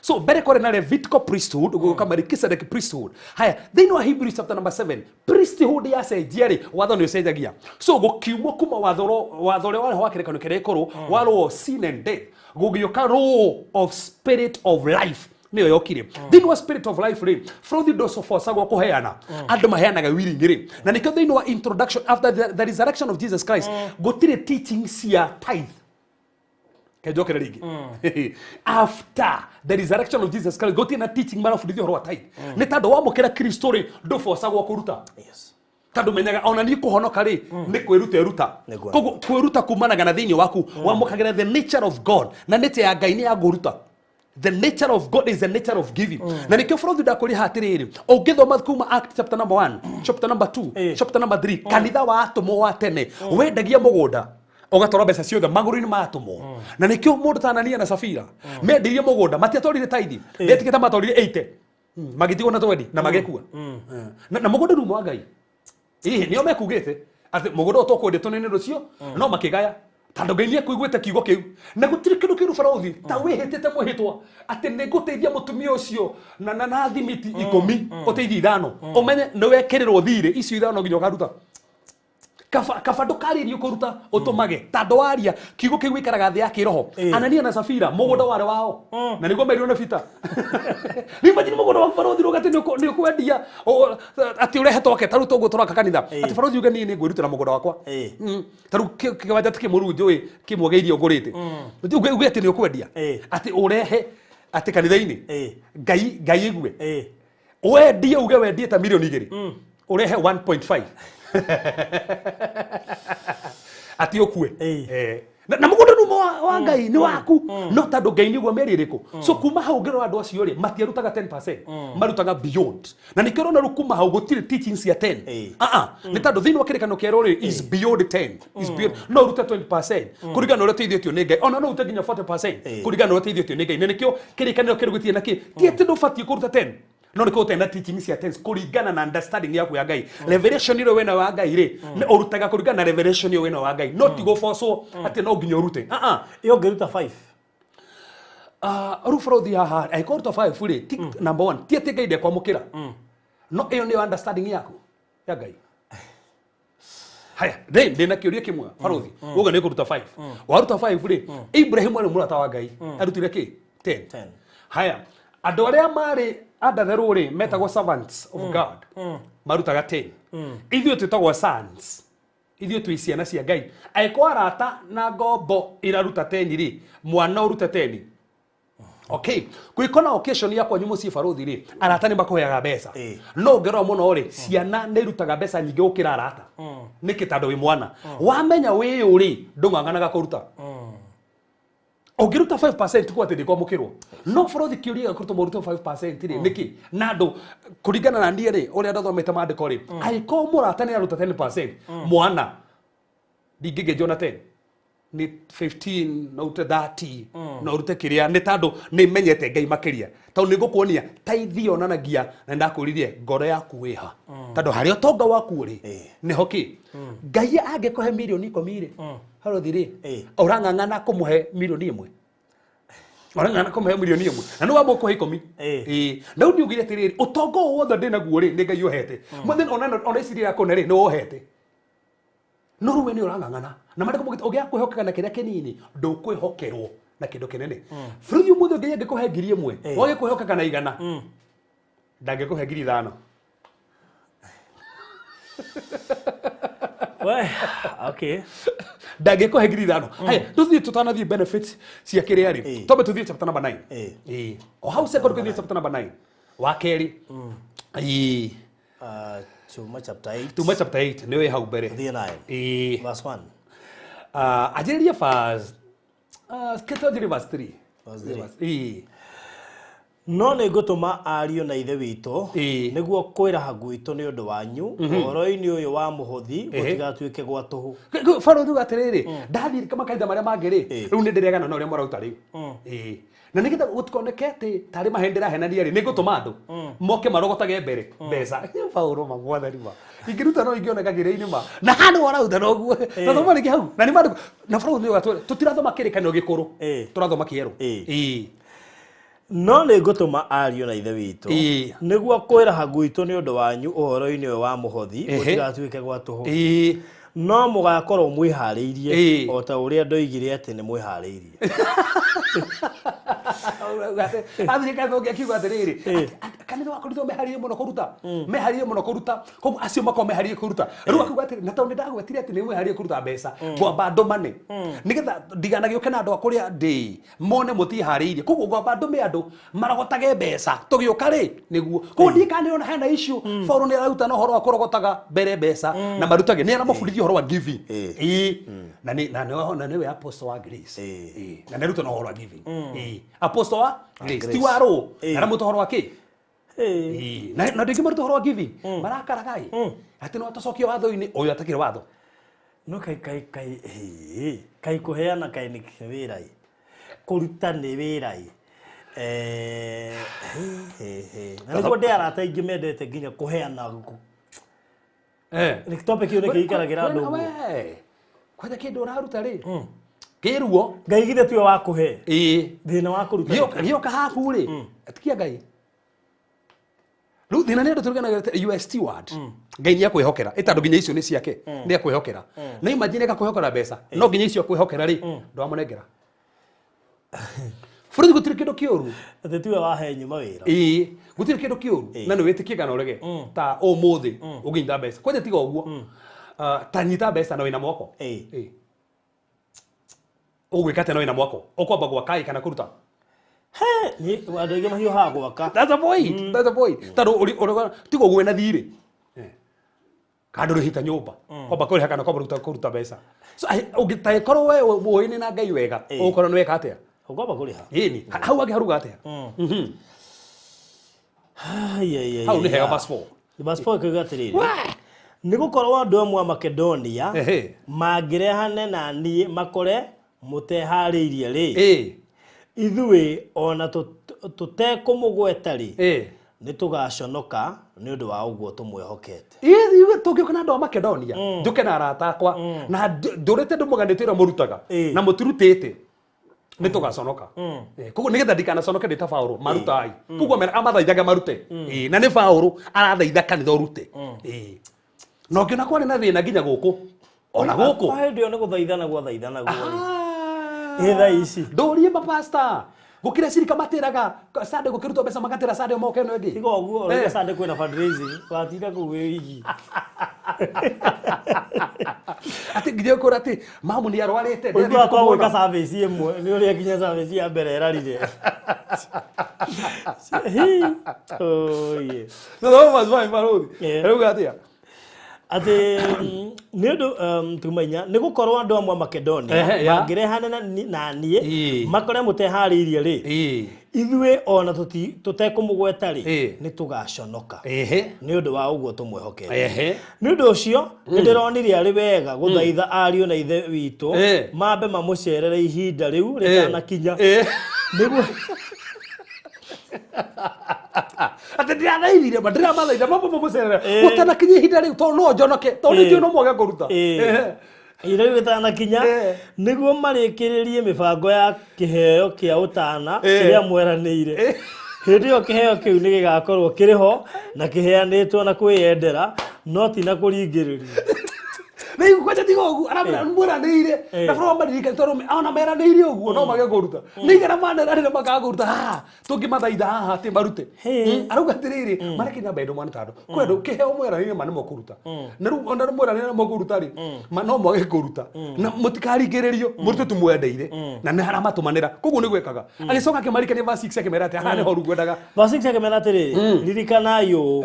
B: so mbere kore na Levitical priesthood ugoka Melchizedek priesthood haya thini wa Hebrews chapter number 7 priesthood ya cenjia watho ni ucenjagia so gukiumwo kuma watho wale wa kirekaniro kire koro walo sin and death gugioka law of spirit of life niyo yokire thini wa spirit of life ri Frothy doso forsagwo kuheana andu maheanaga willing ri na nikyo thini wa introduction after the resurrection of Jesus Christ gutire teaching cia tithe kejokere ringi after the resurrection of Jesus Christ gutire na teaching marafundithio horo wa tithe ni tando wa mukira Kristo ri ndu forsagwo kuruta tando menyaga ona ni kuhonoka ri ni kwiruta koguo kwiruta kumanaga na thini waku wa mukagira the nature of God na nature ya Ngai ni ya guruta. The nature of God is the nature of giving. Na nikyo Frothy ndakuri hatiriri. Ungithoma kuma Act chapter number 1, chapter number 2, chapter number 3, kanitha wa atumo wa tene, wendagia mugunda, ugatora mbeca ciothe maguru-ini ma atumo. Na nikyo mundu ta Anania na Safira, mendirie mugunda, matiatorire tithe, betikite matorire 80. Magitigo na 20 na magekua. Na mugunda rumo wa Ngai. Nio mekugite ati mugunda utokwendetwo ni rucio, no makigaya. Tando Ngai ni kuiguite kiugo kiu na gutire kindu kiru Frothy ta wihitite muhitwa ati ni guteithia mutumia ucio na thimiti 10 uteithia 5 umenye ni wekirirwo thire icio 5 nginya ukaruta kaba ndukaririo kuruta utumage tando waria kiugo kiu ikaraga thi ya kiroho Anania na Safira mugunda ware wao na niguo merio na bita ni majini mugunda wa Frothy rugati ni ukwendia ati urehe toke taru tongo turaka kanitha ati Frothy uga ni ngwirutira mugunda wakwa taru kiwanja tiki murunjui kimwogeirie ngurite uge ati ni ukwendia ati urehe ati kanitha-ini ngai igwe wendie uge wendie ta milioni 2 urehe 1.5 ati okue na mugonda rumo wa Ngai ni waku no tando Ngai niguo meririko so kuma hau ngero andu acio ri matiarutaga 10% marutaga beyond na nikero na rukuma hau gutire teachings ya 10 ni tando thini wa kirikano kero ri is beyond 10 is beyond no ruta 20% kurigana uri teithitio ni Ngai ona no utaginya 40% kurigana uri teithitio ni Ngai ne nikyo kirikano kero gutie na ki ti ndo fatie kuruta 10 no niko tena teaching cia tense kurigana na understanding yaku ya Ngai revelation iro wena wa Ngai ri ni urutaga kurigana na revelation iro wena wa Ngai not to go for so ati no nginya urute
A: iyo ngiruta 5
B: ru Frothy haha I call to 5 ri number 1 ti ati Ngai de kwamukira no iyo ni understanding yaku ya Ngai haya ndina kiuria kimwe Frothy uga ni kuruta 5 waruta 5 ri Ibrahim ari murata wa Ngai arutire ki 10 haya andu aria mari under the metagwo servants of God marutaga 10 ithio twitagwo sons ithio twi ciana cia Ngai aiko arata na ngombo iraruta 10 ri mwana urute 10 okay kwikona occasion yakwa nyumo ci Frothy ri arata ni makuheaga mbeca no ngero muno ri ciana ni rutaga mbeca nyingi ukira arata niki tando wi mwana wamenya wi uri ndunganganaga kuruta ogiruta 5% kwa tedi kwa mukirwo no Frothy kiuria kuruta muruta 5% ri niki nando kurigana na ndie ri uri ndathomete maandiko ri aiko murata ni aruta 10% mwana digige jona 10 ni 15 na ute 30 na urute kiria ni tando ni menyete Ngai makiria tau ni gukuonia tithe onanagia na ndakuririe ngoro yaku wiha tando hario tonga waku ri ni hoki Ngai angekuhe milioni 10 ri Frothy ri urang'ang'ana kumuhe milioni 1 orang'ang'ana kumuhe milioni 1 na no wamoko he 10 na uni ugire tiriri utongo wothe ndinaguo ri ni Ngai ohete muthe ona iciri yako na ri ni ohete no ruwe ni urang'ang'ana na mandiko mugite ugiakwihokeka na kiria kinini ndukwihokerwo na kindu kinene Frothy muthe Ngai angekuhe 1,000 wage kwihokeka na 100 ndangekuhe 5,000
A: well okay
B: ndangekuhe 5,000 haya tuthie tutanathie benefits cia kiria ri tobe tuthie chapter number 9 o how second tuthie chapter number 9 wa keri
A: Tuma chapter 8
B: Tuma chapter 8 niwe hau mbere
A: the 9 verse 1
B: ajiriria verse ketothiri verse 3
A: no nä ngå tå ma ariå na ithe witå nä guo kwä raha gwitå nä å ndå wanyu å-horo-inä å yå wa må hothi gå tigatuä ke gwa tå hå
B: Frothy uga atä rä rä ndathiä makanitha marä a mangä rä rä u nä ndä regana na å rä a marauta rä u na nä getha gå tikoneke atä tarä mahä rahenania rä nä ngå tå ma andå moke marogotage mbere mbeca Paulo magwathani ma ingä ruta no ingä oneka gä rä-inä ma na handå warauta noguo na thoma rä kä hau na nä mandå na Frothy uga tå tirathoma kä rä kanä gä kå rå tå rathoma kä erå
A: no nä ngå tå ma ariå na ithe witå nä guo kwä raha gwitå nä å ndå wanyu å-horo-inä å yå wa må hothi gå tigatuä ke gwa tå hå no må gakorwo mwä harä irie o ta å rä a ndoigire atä nä mwä harä irie
B: Athire kanitha akiuga atiriri kanitha wakoritwo meharirie muno kuruta koguo acio mako meharirie kuruta riu akiuga atiri na tondu ndagwetire ati ni meharirie kuruta mbeca ngwamba ndumane nigetha ndiganagioke na andu akuria ndi mone mutihariirie koguo ngwamba ndume andu maragotage mbeca tugioka ri niguo koguo ndikanirona hena issue Paulo ni araruta na horo wa kurogotaga mbere mbeca na marutage ni aramabundithia horo wa giving na ni we apostle wa grace na neruta na horo wa giving apostle wa grace ti waro na muto horo wa ki na ndingi maruta horo wa giving marakaragai ati no atocokio watho-ini uyu atakire watho
A: no kai kuheana kai ni wirai kuruta ni wirai na niguo ndi arata ingi mendete nginya kuheana ni topic iyo nikiikaragira andu kwaja kindu uraruta ri kiruo ngai githe tuyo wa kuhe thina wa kuruta
B: gioka haku ri atikia ngai riu thina ni andu turiganagira UST word ngai ni akwihokera itandu nginya icio ni ciake ni akwihokera na imagine ka kwihokera mbeca no nginya icio akwihokera ri ndwamunengera Furuthi gutiri kindu kiuru
A: ati tuwe wahe nyuma wira
B: gutiri kindu kiuru na ni witikie kana urege ta umuthi uginda mbeca kwaje tiga uguo ta nyita mbeca na wina mwako ugwikate na wina mwako ukwamba gwakai kana kuruta
A: ni wandoige mahio ha gwaka
B: that's a point taro tiga uguo na thiri kandu rihita nyumba kwamba kuri hakana kwamba kuruta mbeca so ugitae korwo we muini na ngai wega ukorwo ni weka atia
A: ukwamba kuri ha
B: ini hau agi haruga atia hau ni hega verse 4
A: verse 4 kigatiriri ni gukorwo andu amwe a Makedonia mangirehane na nie makore mutehariirie ri ithui ona tutekumugweta ri ni tugaconoka ni undu wa uguo tumwehokete
B: iwe tugioka na andu a Makedonia njuke na arata akwa na ndurite ndumuganite ira murutaga na mutirutite ni tugaconoka koguo nigetha ndikanaconoke ndi ta Paulo marutai koguo amathaithaga marute na ni Paulo arathaitha kanitha urute no ngiona kwani na thina nginya guku ona guku
A: ndio ni guthaithana guo itha ici
B: ndurie pastor gukire sirika matiraga sande gukirutwo mbeca magatira sande moke no ndi
A: tiga uguo ore sande kwina fundraising watinda ku wigi
B: ati nginya ukora ati mamu ni arwarite
A: ndi kwa gwika service imwe ni uri kinya service ya mbere erarire
B: no mas vai Baruthi eu atia
A: ati niundu tumenya ni gukorwo andu amwe Makedonia mangirehana na nie makore mutehariirie ri ithui ona tutekumugweta ri ni tugaconoka ni undu wa uguo tumwehokete ni undu ucio ndironire ari wega guthaitha ariu na ithe witu mambe mamucerere ihinda riu ritanakinya niguo
B: ati ndirathaithire ndira mathaitha mambo mucerere gutanakinya ihinda riu to no njonoke to ni no mwage kuruta
A: ire gitanakinya niguo marikiririe mibango ya kiheo kia utana kiria mweranire hindi yo kiheo kiu ni gigakorwo kiriho na kiheanitwo na kwiyendera no ti na kuringiriria
B: Nei kwacha tigo ugu arabira mburanire na fro madirika toro ona meranire ugu no mage kuruta nigera mana arira maka kuruta tungimathaitha haha ati marute aruga tiriri marekinya bedo mwana tado kwedo kiheo mweranire mane mokuruta na ru onda mweranire mokuruta ri no mage kuruta na mutikaringiririo murute tumwendeire na ne harama tumanira kugu ni gwekaga agicoka kimarikania verse 6 akimera ati haha ne horu gwendaga
A: verse 6 akimera ati ririkana yo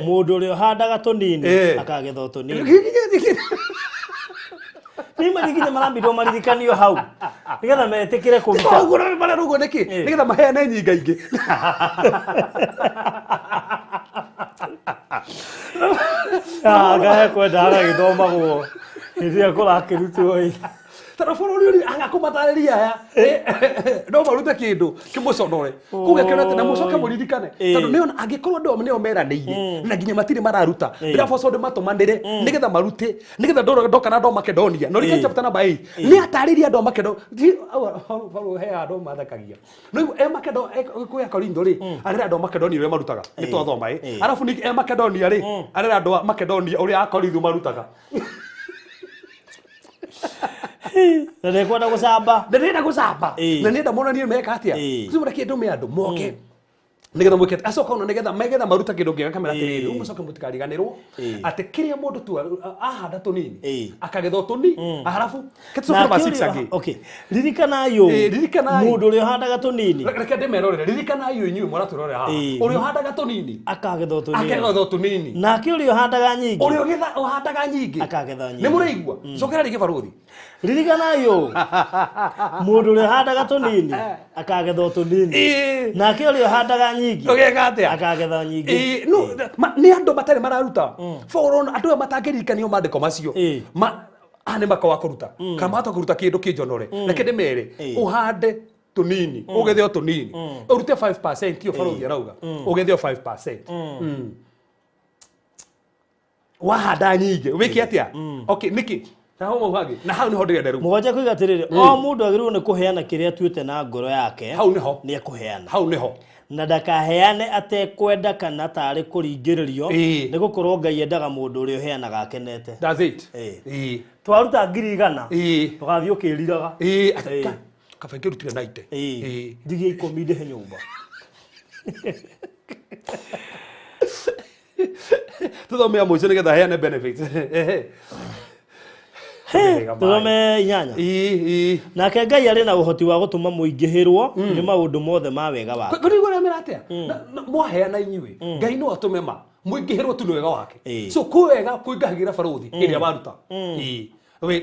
A: mundu ri handaga tunini akagetha tunini ni marikinya marambido maririkanio hau nigetha metikire kuruta
B: ugura mara rugo neki nigetha mahene nyinga ingi
A: gahe kwenda agithomagwo iria kurakirutwo
B: tara forori agakumatariria ya no marute kindu kimuconore kuga kionete na mucoke muririkane tondu niona angikorwo ndo nio meranĩire na nginya matiri mararuta bila foso ndo matumanire nigetha marute nigetha ndoka na ndo Makedonia no rike chapter number 8 ni atariria ndo Makedonia au he ando mathakagia no Makedonia kuya Korintho ri arira ndo Makedonia uri marutaga ni twathoma arafu ni Makedonia ri arira ndo Makedonia uri a Korintho marutaga
A: Na ndekwenda gucamba.
B: Ndĩrenda gucamba. Na nĩenda monanie meka atia. Kũrĩa kĩndũ me andũ moke. Nigetha mwikete acoka ona nigetha maruta kindu ngiga kamera tiriri umucoke mutikariganirwo ati kiria mundu tu ahanda tunini akagetho tuni halafu ketsoka ba 6 agi
A: okay ririkana yo mundu uri handaga tunini
B: reke ndemerorere ririkana yo inyuĩ mũraturore haha uri handaga tunini
A: akagetho tunini nake uri handaga nyingi
B: uri handaga nyingi
A: akagetho nyingi
B: ni mũraigua cokera rigi Baruthi
A: ririkana yo mundu uri handaga tunini akagetho tunini nake uri handaga nyingi
B: ogeka atia
A: akagetho nyingi
B: no ni andu matari mararuta for andu matangirikanio mandiko macio ane makawa kuruta kama hata kuruta kindu kinjonore reke ndimere uhande tunini ugethio tunini urute 5% tio Baruthi arauga ugethio 5% wahanda nyingi wiki atia okay niki na hau niho ndirenda riu
A: mugonje kuigatirire o mundu agirirwo ni kuheana kiria atuite na ngoro yake
B: hau niho
A: ni akuheana
B: hau niho
A: na ndakaheane atekwenda kana tari kuringiririo ni gukorwo Ngai endaga mundu uri uheanaga akenete.
B: That's it.
A: Twaruta 100 tugathii ukiriraga
B: kabengi rutire 90
A: ndigie 10 ndihe nyumba
B: tuthomea muico nigetha heane benefits
A: tuthome inyanya nake Ngai ari na uhoti wa gutuma muingihirwo ni maundu mothe ma wega wake
B: ngorigora meratia mwaheana inyuĩ Ngai no atume muingihirwo tu ni wega wake so kuwega kuingahagira Baruthi iria baruta we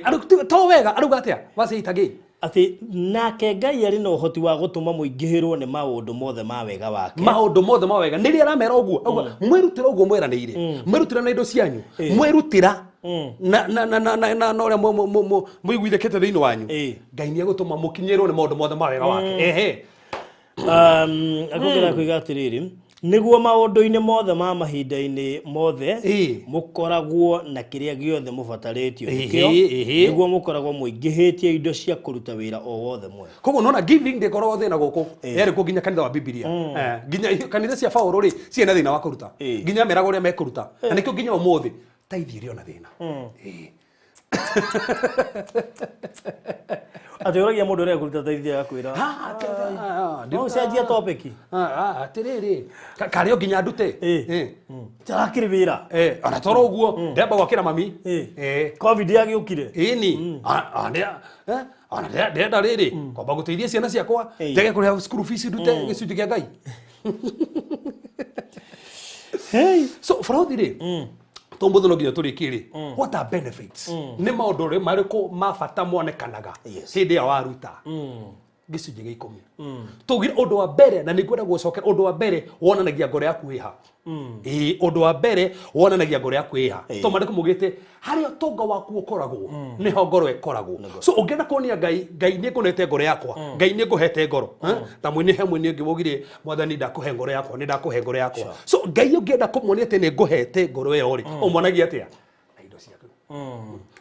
B: to wega aruga atia waciitage
A: ati nake Ngai ari na uhoti wa gutuma muingihirwo ni maundu mothe ma wega wake
B: maundu mothe ma wega nĩrĩa aramera ũguo mwĩrutĩra ũguo mweranĩire mwĩrutĩra na indo cianyu mwĩrutĩra na ũrĩa mũiguithĩkĩte thĩinĩ wanyu Ngai nĩ egũtũma mũkinyĩrwo nĩ maũndũ mothe ma wega wake
A: akũgera kuiga atiriri niguo maundu-ini mothe ma mahinda-ini mothe mukoragwo na kiria giothe mubatarĩtio nikio niguo mukoragwo muingihitie indo cia kuruta wira o wothe mwe
B: koguo nona giving ndikoragwo thina gũkũ yari kũ nginya kanitha wa Biblia nginya kanitha cia Paulo ri ciena thina wa kuruta nginya merago ria mekuruta na nikio nginya umuthi tithe iri ona thina
A: atioragia mundu ria kuruta tithe yakwira no cenjia topic
B: atiriri kario nginya ndute
A: tarakiri wira
B: ona toro uguo ndemba gwakira mami
A: covid yagiukire
B: ini ona ndenda riri kwamba guteithia ciana ciakwa ndege kuriha school fees ndute gicunjĩ kia Ngai so Baruthi ri tombo no nginya turikiri what are benefits ni maundu ri mariko mabata monekanaga hindi ya waruta gicunjĩ gĩa 10 tugire undu wa mbere na nĩngwenda gucokera undu wa mbere wonanagia ngoro yaku iha undu wa mbere wonanagia ngoro yaku iha to mariko mugite haria tonga waku ukoragwo niho ngoro ikoragwo so ungienda kuonia Ngai nĩ ngunete ngoro yakwa Ngai nĩ nguhete ngoro ta mwini hemwe nĩ ngibogire mwathani ndakuhe ngoro yakwa nĩ ndakuhe ngoro yakwa so Ngai ungienda kumuonia ati nĩ nguhete ngoro iyo ri umuonagia atia na indo ciaku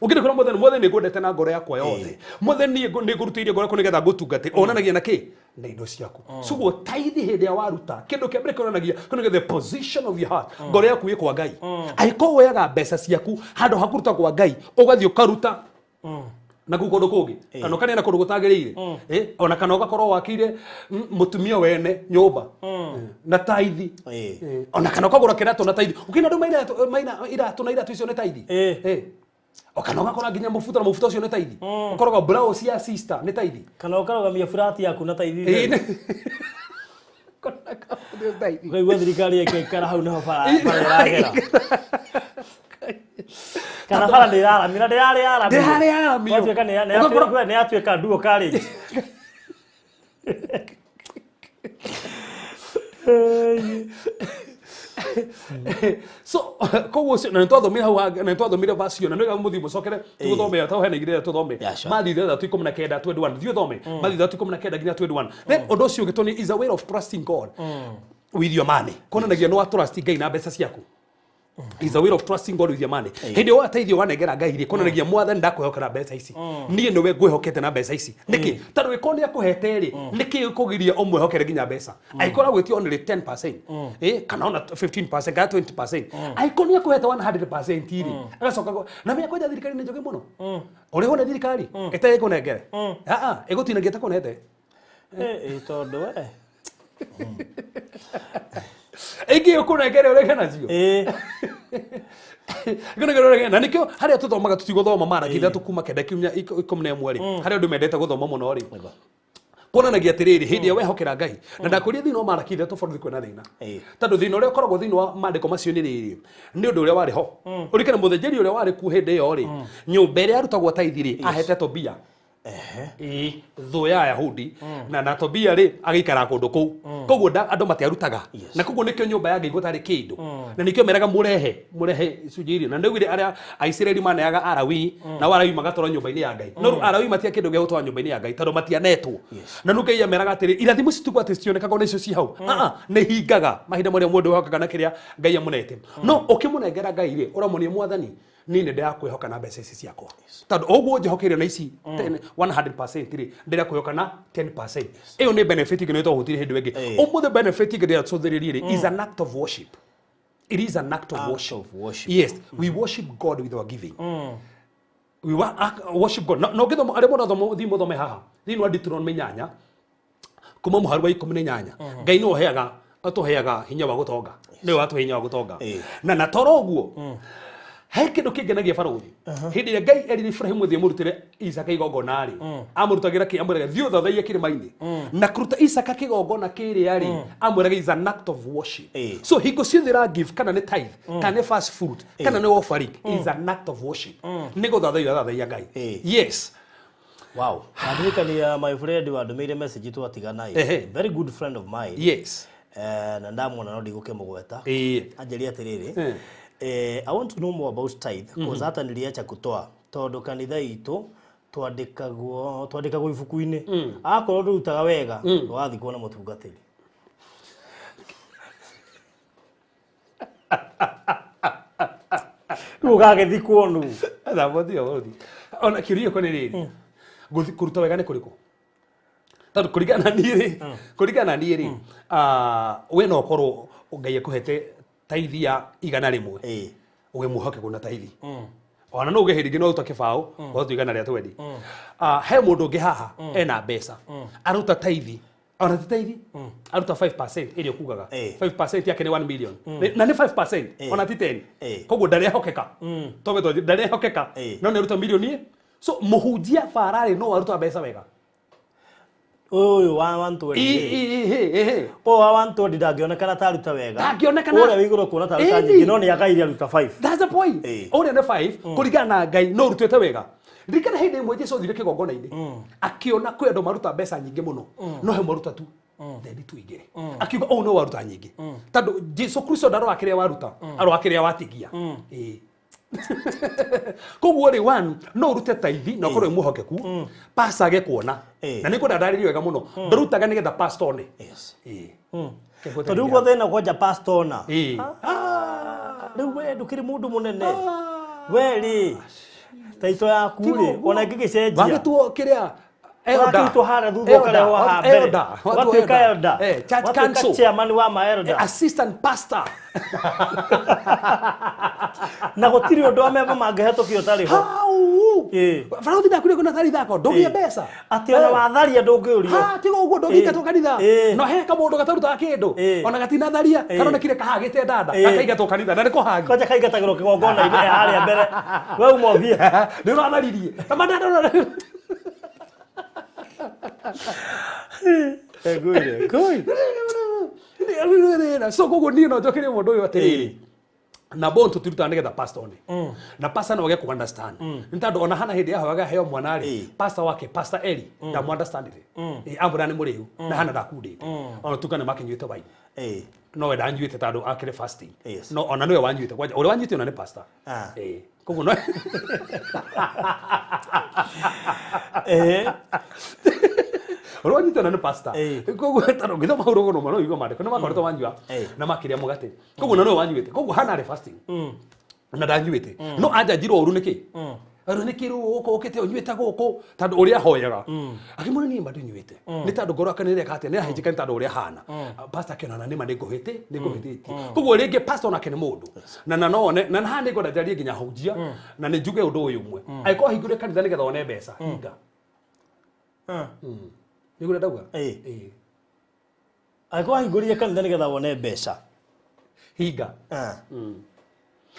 B: ukire kora mothe nĩ ngwendete na ngoro yakwa yothe mothe nĩ ngurutĩire ngoro yakwa nĩgetha ngũtungate onanagia na kĩ na indo ciaku suguo tithe hĩndĩ ya waruta kĩndũ kĩa mbere kĩonanagia the position of your heart ngoro yaku ĩ kwa Ngai angĩkorwo woyaga mbeca ciaku handũ ha kũruta kwa Ngai ũgathiĩ ũkaruta na kũndũ kũngĩ kana ũkaneana kũndũ gũtagĩrĩire ona kana ũgakorwo wakĩire mũtumia wene nyũmba na tithe ona kana ũkagũra kĩratũ na tithe ũkĩna andũ maina iratũ icio nĩ tithe okana ugakora nginya mufuta na mufuta ucio nĩ tithe ũkoroga blouse ya sister nĩ tithe
A: kana ũkarogamia flat yaku na tithe Ngai thirikari ĩkĩikara hau naho bara ĩragera kana bara ndĩraramira ndĩraramira gwatuĩka nĩ atuĩka duo college
B: so koguo na nitwathomire hau na nitwathomire version na niga muthi mucokere tuguthomera ta hena igire tuthome mathi 3:19 21 thiu thome mathi 3:19 nginya 21 then undu ucio gitoni is a way of trusting God with your money konanagia no trust Ngai na mbeca ciaku is a way of trusting God with your money. Hindi wa taithio wanengera Ngai ri konagia mwathani ndakwehokera mbeca ici. Nie niwe ngwehokete na mbeca ici. Niki tondũ wikoni akuhete ri niki ukugiria umwehokere ginya mbeca. Aikora gwitio only 10%. Kana ona 15% kana 20%. Aikoni akuhete 100% ri. Agacoka na me akoja thirikari ni njoge muno. Uri hone thirikari ete kunengere. Igutinagia ta kunete.
A: Tondu
B: Egi ukunengere urege nacio. Gona na nikio haria tuthomaga tutigothoma mara kitha tukuma kenda kiumia 11 ri haria ndu mendete guthoma muno ri kuonanagia atiriri hindi wehokera Ngai na ndakuria thina mara kitha tofauti kwena thina tondu thina uria ukoragwo thina wa mandiko macio ni riri ni undu uria wari ho urikana muthenjeri uria wari ku hindi yo ri nyumba iria arutagwo tithe ri ahete Tobia thoya Ayahudi na Tobia ri agikara kundu kuu koguo andu matiarutaga na koguo nikio nyumba ya Ngai gutari kindu na nikio meraga murehe icunjiri na ndugire aria Aisiraeli maneaga Arawi na Arawi magatwara nyumba-ini ya Ngai no Arawi matia kindu gia gutwara nyumba-ini ya Ngai tondu matianetwo na nukai ya meraga atiri irathimo citugwa cionekaga icio ci hau ni hingaga mahinda maria mundu hokaga na kiria Ngai amunete no ukimunengera Ngai ri uramunie mwathani nini ndia kwihoka na mbeca ici ciakwa tondu oguo njihokeire na ici 100% ri ndia kwihoka na 10%. Iyo ni benefit ngino to hutiri hindu wengi umuthe benefit ngira tsothiririe ri is an act of worship. It is an act of worship. Yes, we worship God with our giving. We worship God. No githomo ari mo nathomo thimo thome haha thino wa Deuteronomy 8 kuma muharu wa 18 Ngai no heaga atuheaga hinya wa gutonga ni wa atuhe hinya wa gutonga na toro guo he kindu kingenagia Baruthi hindi ya Ngai eri Ibrahimu thie murutire Isaka igongona ri amurutagira ki amurega thio thathaia kirimaini na kuruta Isaka kigongona kiri ari amurega is an act of worship. So hingo ciuthira give kana ni tithe kana ni first fruit kana ni offering is an act of worship. Ni guthathaia Ngai. Yes.
A: Wow. Andikania my friend wa ndumeire message tu atiganai. Very good friend of mine.
B: Yes.
A: Na ndamwona no ndiguke mugweta. Anjeri atiriri. I want to know more about tithe because hata niliacha kutoa tondu kanitha itu twandikagwo ibuku-ini akorwo ndutaga wega wathi kuona mutungatiri ndugagethikwo nu
B: thabothio ona kirio ko ni riri kuruta wega ni kuriku tondu kurigana ni ri we no korwo Ngai akuhete tithe ya igana rimwe uge muhoke kuna tithe ona no uge hindi no utoke bao wathi igana ria twendi he mundu ungi haha ena mbeca aruta tithe ona tithe aruta 5% irio kugaga 5% yake ni 1 million na ni 5% ona ti 10 koguo ndare hokeka tobe ndare hokeka no ni aruta million so muhunjia farari no aruta mbeca wega
A: Oyo wa 120. Wa 120 ndangionekana taruta wega.
B: Ndangionekana.
A: Ore wiguru kuona taruta nyingi no ni agairi aruta 5.
B: That's the point. Ore ne 5 kurigana na Ngai no rutete wega. Ndikana hindi imwe Jesu thire kigongona-ini. Akiona kwi andu maruta mbeca nyingi muno. No he maruta tu. Then tu igere. Akiuga no waruta nyingi. Tondu Jesu Kristo ndaro akiria waruta. Aro akiria watigia. Koguo ri one no rute tithe no korwo muhokeku pasage kuona na niko ndaririo wega muno ndarutaga nigetha pastor ne
A: tondu ugo thina goja pastor na riu we ndukiri mundu munene we ri taito yaku ri ona ngigicenjia
B: wagetuo kiria
A: elder tu hara thutha kare wa habere watu ka elder
B: church council
A: chairman wa ma elder
B: assistant pastor
A: na gutiri undu ameba mangehetokio tari ho
B: Baruthi ndakuria kuna tari thako ndugie mbeca
A: ati ona watharia ndungiurio
B: tigo uguo ndungikato kanitha no he ka mundu gataruta kindu ona gatina tharia kana kire kahagite ndanda akaigatwo kanitha na niko hagi
A: koja kaigatagirwo kigongona-ini haria mbere we umothia
B: ni uratharirie kama ndanda so koguo ni no njokire mundu uyu atiriri na bonto tiruta nigetha pastor ni na pastor no ge ku understand ntandu ona hana hindi yahoaga heo mwana ri pastor wake pastor Eli da mu understand ri abura ni muriu na hana ndakundite ona tukane makinyuite waini no we danjuite tandu akire fasting no ona niwe wanjuite kwaje uri wanjuite ona ni pastor koguo no uronyitana ni pastor koguo taro ngithoma urogo no mano igwa mandiko no makoretwo wanyua na makiria mugate koguo na no wanyuite koguo hana re fasting na ndanyuite no anja njiro uru niki aro niki ru ukite unyuite guku tandu uria hoyaga akimuri ni madu nyuite ni tandu ngoro akanire kate ni ahijika tandu uria hana pastor kenana ni mande nguhite ni nguhite koguo ringi pastor na kene mundu na none na hana ngoda jarie nginya hujia na ni njuge undu uyu umwe aiko hingure kanitha ni getha one mbeca hinga nigure dauga
A: aiko hingure kanitha ni getha one mbeca
B: hinga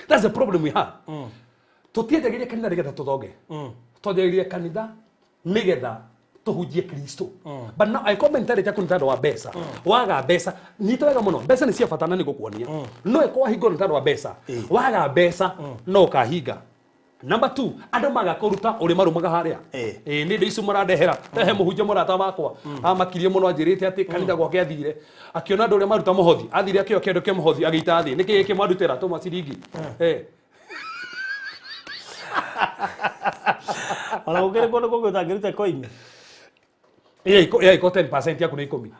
B: that's the problem we have tutiendagiria kanitha nigetha tuthonge twendagiria kanitha nigetha tuhujie Kristo but now I commentary ta kunitha wa mbeca waga mbeca nitwega muno mbeca ni cia bata na ni gukuonia no ikwa hingo nitha wa mbeca waga mbeca no kahinga number 2 andu magakuruta uri marumaga haria ni ndi icu muradehera tehe muhunje murata wakwa amakirie muno anjirite ati kanitha gwake athire akiona andu uri maruta muhothi athire akio kendo ke muhothi agita thi niki giki mwadutira to maciringi
A: Wala ukere kono kogo tangirite coin.
B: Iko 10% yaku ni 10.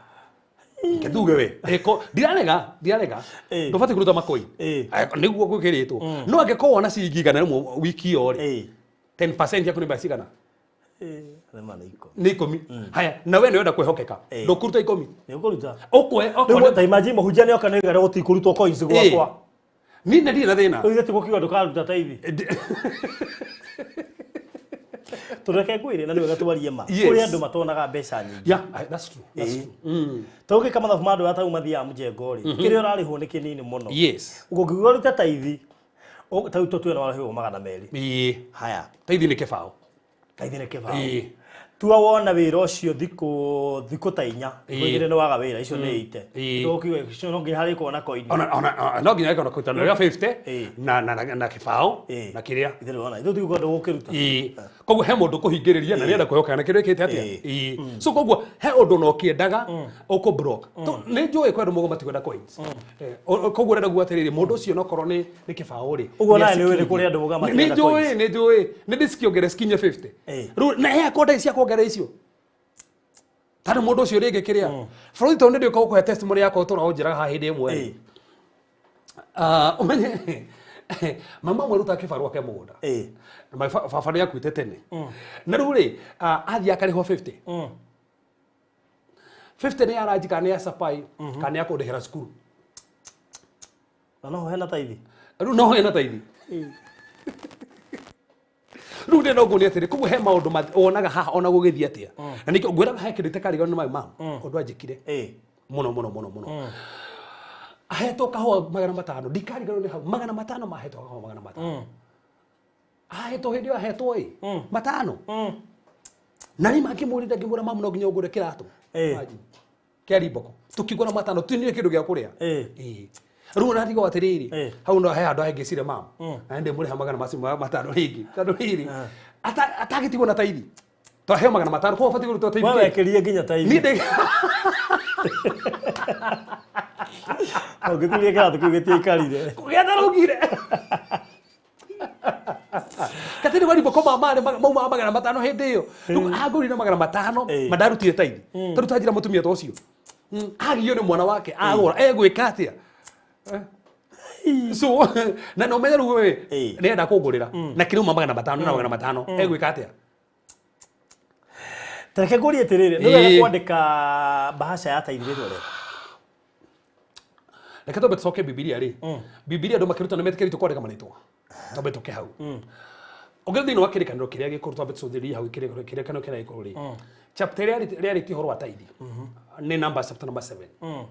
B: Keduge we. Eko dialega. Ndofati kuruta makoi. Niguo gukiritwo. No angeko na ciringi kana wiki yori. 10% yaku ni basi kana. Ni 10. Haya, na wewe ndio kwehokeka. Ndokuruta 10.
A: Ni ukuruta.
B: Okwe.
A: Ta imagine mahujani okanegara gutikurutwo coins gwakwa.
B: Ni ndi na thina.
A: Uigete gukiwa ndukaruta Tithe. Tureke kwire na niwega twarie ma kuri andu matonaga mbeca nyingi
B: that's true
A: toke kama thafu mandu ata umathia mjengo ri kiri urarihwo ni kinini muno
B: ungigwa
A: ruta Tithe ta utotu na warihwo magana meri haya
B: Tithe ni kibao
A: tua wona wira ucio thiku ta 4 wigire ni waga wira icio ni ite ndokiwe icio no nginya hari ko na coin
B: ona no nginya ko kuita na 50 na kibao na kiria
A: ithe wona ithu tigo ndo gukiruta
B: koguo he mundu kuhingiriria na nienda kwehoka na kiria kite atia so koguo he undu no kiendaga uko block to ni njui kwendu mugo matikwenda coins koguo renda guatiriri mundu ucio no korwo ni kibao ri
A: uguo na ni wiri kuri andu mugo matikwenda coins
B: ni njui ni diskiongere skinye 50 ru na he akonda cia kuongera icio tano mundu ucio ringi kiria Baruthi to ndio ko ko testimony yako tura unjiraga ha hindi imwe umenye mama mweruta kibarua ke mugunda na baba ni akuite tene na riu ri athia akariho 50 50 ni araji kana ya sapai kana ya kudehera skuru
A: no hena Tithe
B: riu no hena Tithe riu ndi no nguni atiri kugu he maundu onaga haha ona gugithia atia na nikio ngwiraga he kindu tekarigo ni mai mam undu anjikire muno aheto kahwa 500 ndikarigo ni hau 500 maheto kahwa 500 aheto hindi aheto matano na ni makimurida ngimura mam no nginya ugure kiratu kiari boko tukigura matano tunire kindu gia kuria riu na ndigo atiriri hau no he andu angicire mam na ndi muri hamagana matano ringi tandu riri atagitigwo na Tithe to he magana matano ko fati guru to Tithe
A: wewe kirie nginya Tithe
B: ni de
A: ogetirie kiratu kigetie ikarire
B: kugetha rugire katini wali boko mama mauma magana matano hindi iyo riu agurire magana matano madarutire Tithe tondu tajira mutumia to ucio agio ni mwana wake agura egwika atia so na no menya ruwe we nenda kugurira na kiruma magana matano na magana matano egwika atia
A: tareke nguri etirire ni wega kwandika bahasha ya Tithe rero
B: reke tobe tucoke Biblia ri Biblia ndo makiruta na metikirito kwandika manitwa tobe tuke hau ogethino wa kirikaniro kiria gikurutwa betsuthiri hau kirikaniro kiria ikuri chapter ria tihoro wa Tithe ni number chapter number 7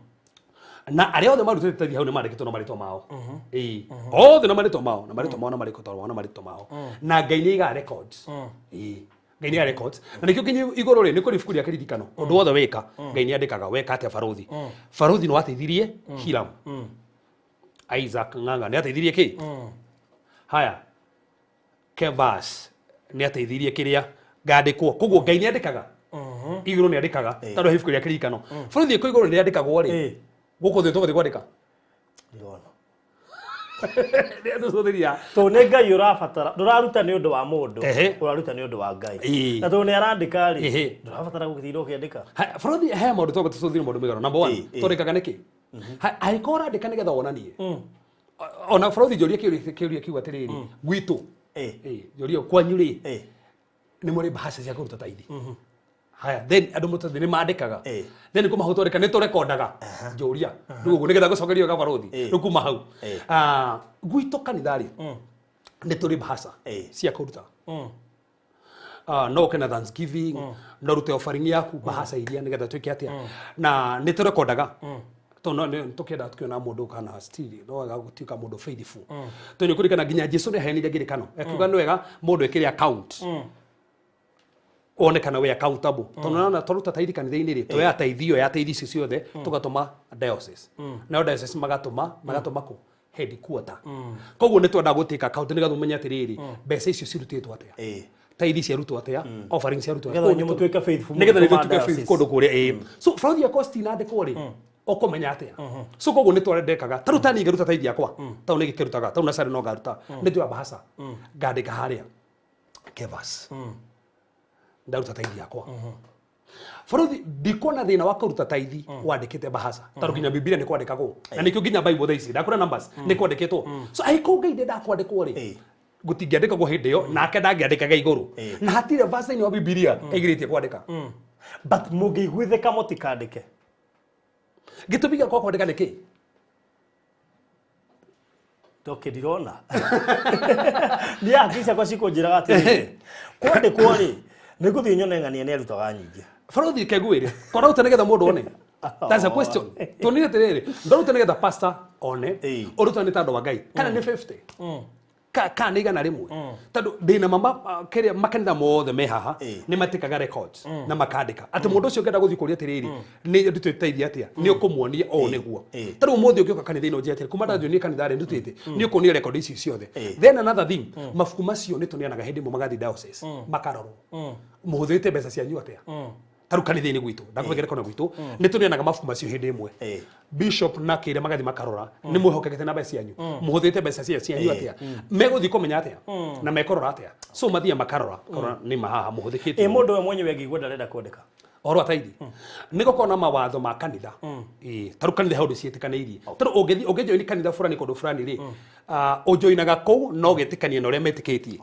B: na aria othe marutite Tithe hau ni marikitwo na marito mao othe na marito mao na Ngai ni iga records Ngai ni records na nikio kinyi igoro ri niko rifuku ria kiririkano undu wothe weka Ngai ni andikaga weka atia Baruthi no ateithirie Hiram Isaac nganga ni ateithirie ki haya Kevas ni ateithirie kiria ngandikwo koguo Ngai ni andikaga igoro ni andikaga tondu hifuku ria kiririkano Baruthi ko igoro ni andikagwo ri guko thito bathi kwandika ndona ndio tuthiria
A: to ne ngai urabatara nduraruta ni undu wa mundu uraruta ni undu wa ngai na to ne arandika ri ndurabatara gukithira ukiandika
B: Baruthi he maundu to tuthuthira maundu migaro number 1 turikaga niki aikora andika nigetha wonanie ona Baruthi joria kiuria kiuga atiriri gwitu joria kwanyu ri ni muri bahasa cia kuruta tithe haya then andu mutathi ni maandikaga then kuma hutoreka ni turekondaga joria rugo nigetha gucokerio ga Baruthi rukuma hau gwitu kanithari ni turi bahasa cia kuruta no kana Thanksgiving no rute offering yaku bahasa iria nigetha twike atia na ni turekondaga to no tukenda tukiona mundu kana still no ga gutuika mundu faithful to ni kurikana ginya Jesu ni henire ngirikano ekuga no wega mundu ekire account one kana we accountable to no turuta tithe kanitha-ini ri to ya taithio ya taithi icio ciothe tugatuma diocese na diocese magatuma ku headquarter koguo ni twenda gutika account nigetha umenye atiriri mbeca icio cirutitwo atia taithi cia rutwo atia offering cia rutwo
A: nigetha nyumu twika faithful
B: nigetha ni tuika faithful kundu kuria so Baruthi ya cost na ndiko ri okomenya atia so koguo ni twarendekaga taruta ni ngaruta taithi yakwa tau ni gikirutaga tau na sare no ngaruta ni twa bahasa ngandika haria kevas ndaruta taithi yakwa Baruthi ndikona thina wa kuruta taithi wandikite bahasa taru ginya Biblia ni kwandikagwo na nikio ginya Bible thaisi ndakura numbers ni kwandikitwo so aiko ngai ndenda kwandikwo ri gutingiandikagwo hindi yo nake ndangiandikaga iguru na hatire verse ni wa Biblia igiritie kwandika
A: but mugigwitheka mutikandike
B: gitubiga kwa kwandika niki
A: toke dirona ni akisha kwa siko njiraga ati kwandikwo ri niguthi nyone ngania ni arutaga nyingi
B: Baruthi kegwire kora utanigetha mundu one that's a question tunire tiriri ndaruta nigetha pastor one uruta ni tando wa ngai kana ni 50 ka ni gana rimwe tondu ndina mama keria makanitha mothe me haha ni matikaga records na makandika ati mundu ucio ngenda guthi kuria tiriri ni ndutite taithi atia ni ukumuonia o niguo tondu muthi ukioka kanitha ino njete kuma ndathio ni kanitha ndutite ni ukuonia record ici ciothe then another thing mafuku macio ni tunianaga hindi mo magathi diocese makarorwo muhuthite mbeca cia nyu atia taru kanitha-ini gwitu ndakubegere kona gwitu ni tunianaga mafuku macio hindi imwe bishop na kire magathi makarora ni muhokekete na mbeca cianyu muhuthite mbeca cianyu atia meguthi kumenya atia na mekorora atia so mathia makarora korora ni mahaha muhuthikite
A: mundu we mwenyewe ngigwa ndarenda kwandika
B: oro taithi niko kona mawatho ma kanitha taru kanitha haudu cietikaneirie taru ungethi kanitha fulani kundu fulani ri ujoinaga kou no getikanie na uria metikitie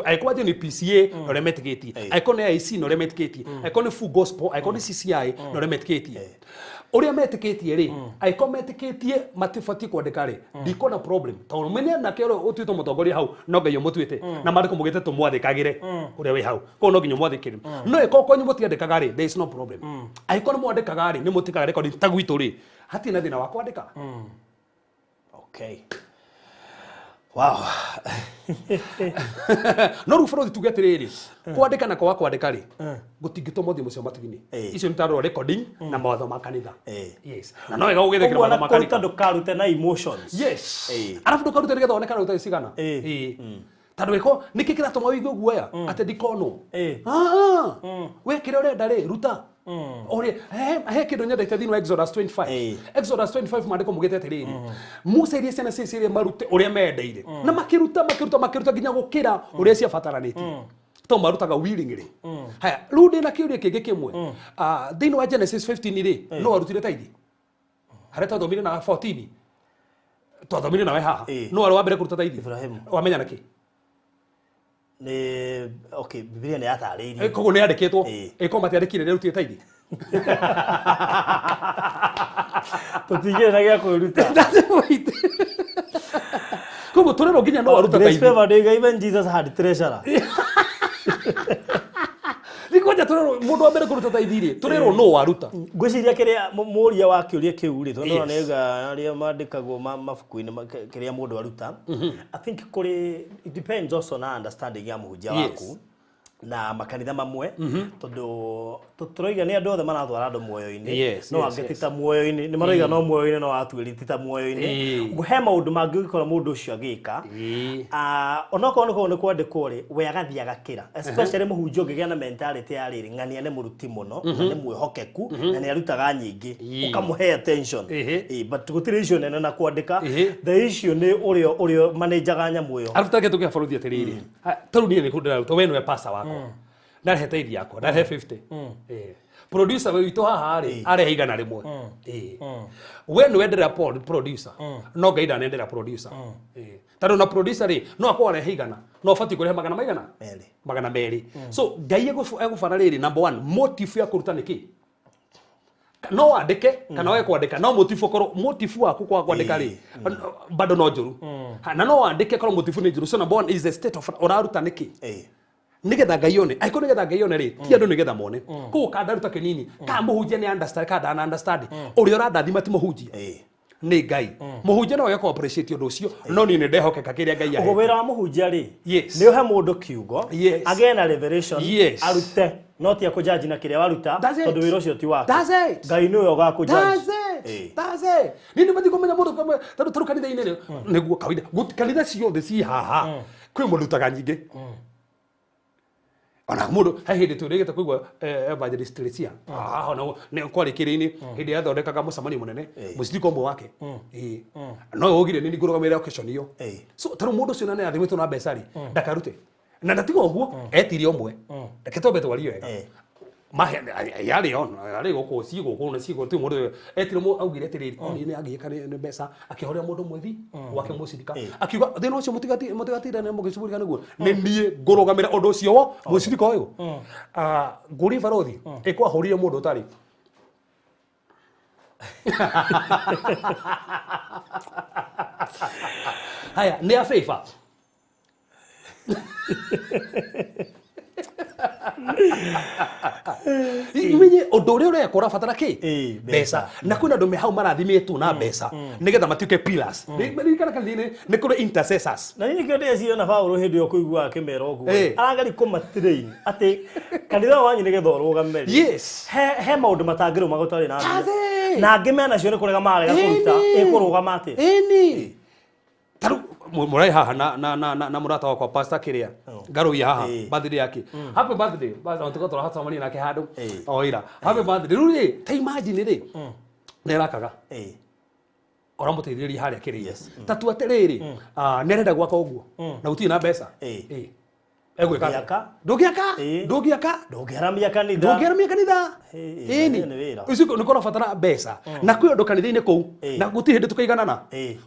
B: aiko ni PCA no remetiketi aiko ni IC no remetiketi aiko ni full gospel aiko ni CCI no remetiketi uria metiketi ri aiko metiketi matifati kwandika ri ndiko na problem to menya na kero utwito mutongoria hau no ngai mutwite na mariko mugite tumwathikagire uria wi hau ko no nginyo mwathikire no iko konyu mutiandikaga ri there is no problem aiko ni mwandikaga ri ni mutikaga record tagwitu ri hati na thina wa kwandika
A: okay. Wow.
B: No ru Baruthi tuge atiriri kwandika na kwa kwandika ri gutingito mothi mucio matugini icio ntaro recording na mawatho ma kanitha yes na no wega ugethekira mawatho ma kanitha
A: ndukarute na emotions
B: yes arafu ndukarute nigetha onekana uta cigana tando iko nikikira tuma wigu guoya ate dikono we kire urenda ri ruta ore he kindu nyendete thini wa Exodus 25 Exodus 25 mandiko mugite atiriri Musa iria ciana ciria marute uria mendeire na makiruta ginya gukira uria cia bataranite to marutaga willingly haya rude na kiuria kingi kimwe thini wa Genesis 15 ri no arutire taithi hareta thomire na 14 to thomire na we haha no ari wambere kuruta taithi
A: Ibrahim
B: wamenya naki
A: ni okay Biblia ni ataririe
B: kogo ni andikitwo iko matiandikire ni rutire taithi
A: tutigire na gya kuruta
B: kogo turero ginya no aruta taithi
A: even Jesus had treasure
B: Nikoja turero mundu wa mbere kuruta taithi ri turero no waruta
A: ngwiciria kiria muria wa kiuria kiu ri tondu nega aria mandikagwo mafuku-ini kiria mundu aruta I think kuri it depends also na understanding ya muhunjia waku na makanitha mamwe tondu turoiga ni andu othe maratwara andu muoyo-ini no angetita muoyo-ini ni maroiga no muoyo-ini no atuiri tita muoyo-ini he maundu mangikora mundu ucio agika onoko ni kwandikwo ri we agathia agakira especially muhunjio ngigea na mentality ya riri ng'ania ni muruti muno na ni mwihokeku na ni arutaga nyingi ukamuhe attention but gutire issue nene na kwandika the issue ni urio manager nyamu yo
B: aruta ke tukia Baruthi atiriri taruni ni kundira to we no pasa wako ndarehe teithia yako ndarehe 50 producer we wito haha ri arehe igana rimwe we no endera producer no gaida nendera producer taro na producer ri no akwa arehe igana no fati kurehe magana meri so ngai egufana riri number 1 motive ya kuruta niki no andike kana we kwandika no motive korwo motive waku kwa kwandika ri bado no njuru na no andike korwo motive ni njuru so number 1 is the state of oraruta niki nigetha ngaione aiko nigetha ngaione ri ti andu nigetha mone ko kandaruta kinini ka muhunjia ni understand ka dana understand uri urandathima ti muhunjia ni ngai muhunjia no yako appreciate undu ucio no ni ndehokeka kiria ngai ahe
A: wira wa muhunjia ri ni uhe mundu kiugo again a revelation arute no ti akujaji na kiria waruta tondu wira ucio ti wake ngai ni uyo gakujaji nini mati kumenya mundu kama taru kanitha-ini niguo kawaida kanitha ciothe ci haha kwi mundu taganyingi ona mundu he hindi turegete kuigwa evangelist Tricia no ne kwari kiri-ini hindi athondekaga mucamani munene muciriko mwe wake no ogire nini ngurugamira occasion iyo so taru mundu ucio nane athimitwo na besari ndakarute na ndatigo uguo etiri omwe ndaketombe twario wega mahe yari on yari goko cigo ko na cigo tu mundu etiri mu augire tiriri ni agiyeka ni besa akihoria mundu mwethi wake mucirika akiuga thina ucio mutigatira ne mugicubulika niguo ni nie ngurugamira undu ucio wo mucirika uyu nguri Baruthi ikwa horia mundu tari haya ni a favor imenye undu uri urekora fatara ki besa na kuna ndu me hau marathimitwo na besa nigetha matuke pillars kana kanini ni kuri intercessors na nini kionde cio na Paulo hindi yo kuigua akimera oguo arangari kumatrain ati kanitha wanyu nigetha urugamere he maundu matangiru magutari na ngimena cio ni kurega marega kuruta ikurugama ati taru murai haha
B: na murata wakwa pastor kiria ngaruia haha birthday yake happy birthday basi tukotora hata mani nake handu oira happy birthday ruri ta imagine ri nerakaga ora muteithiri haria kiria tatu atiriri nerenda gwaka uguo na uti na mbeca egwika
A: ndungiaramia
B: kanitha ini ucio ni kora fatara mbeca na kwi andu kanitha-ini kou na guti hindi tukaiganana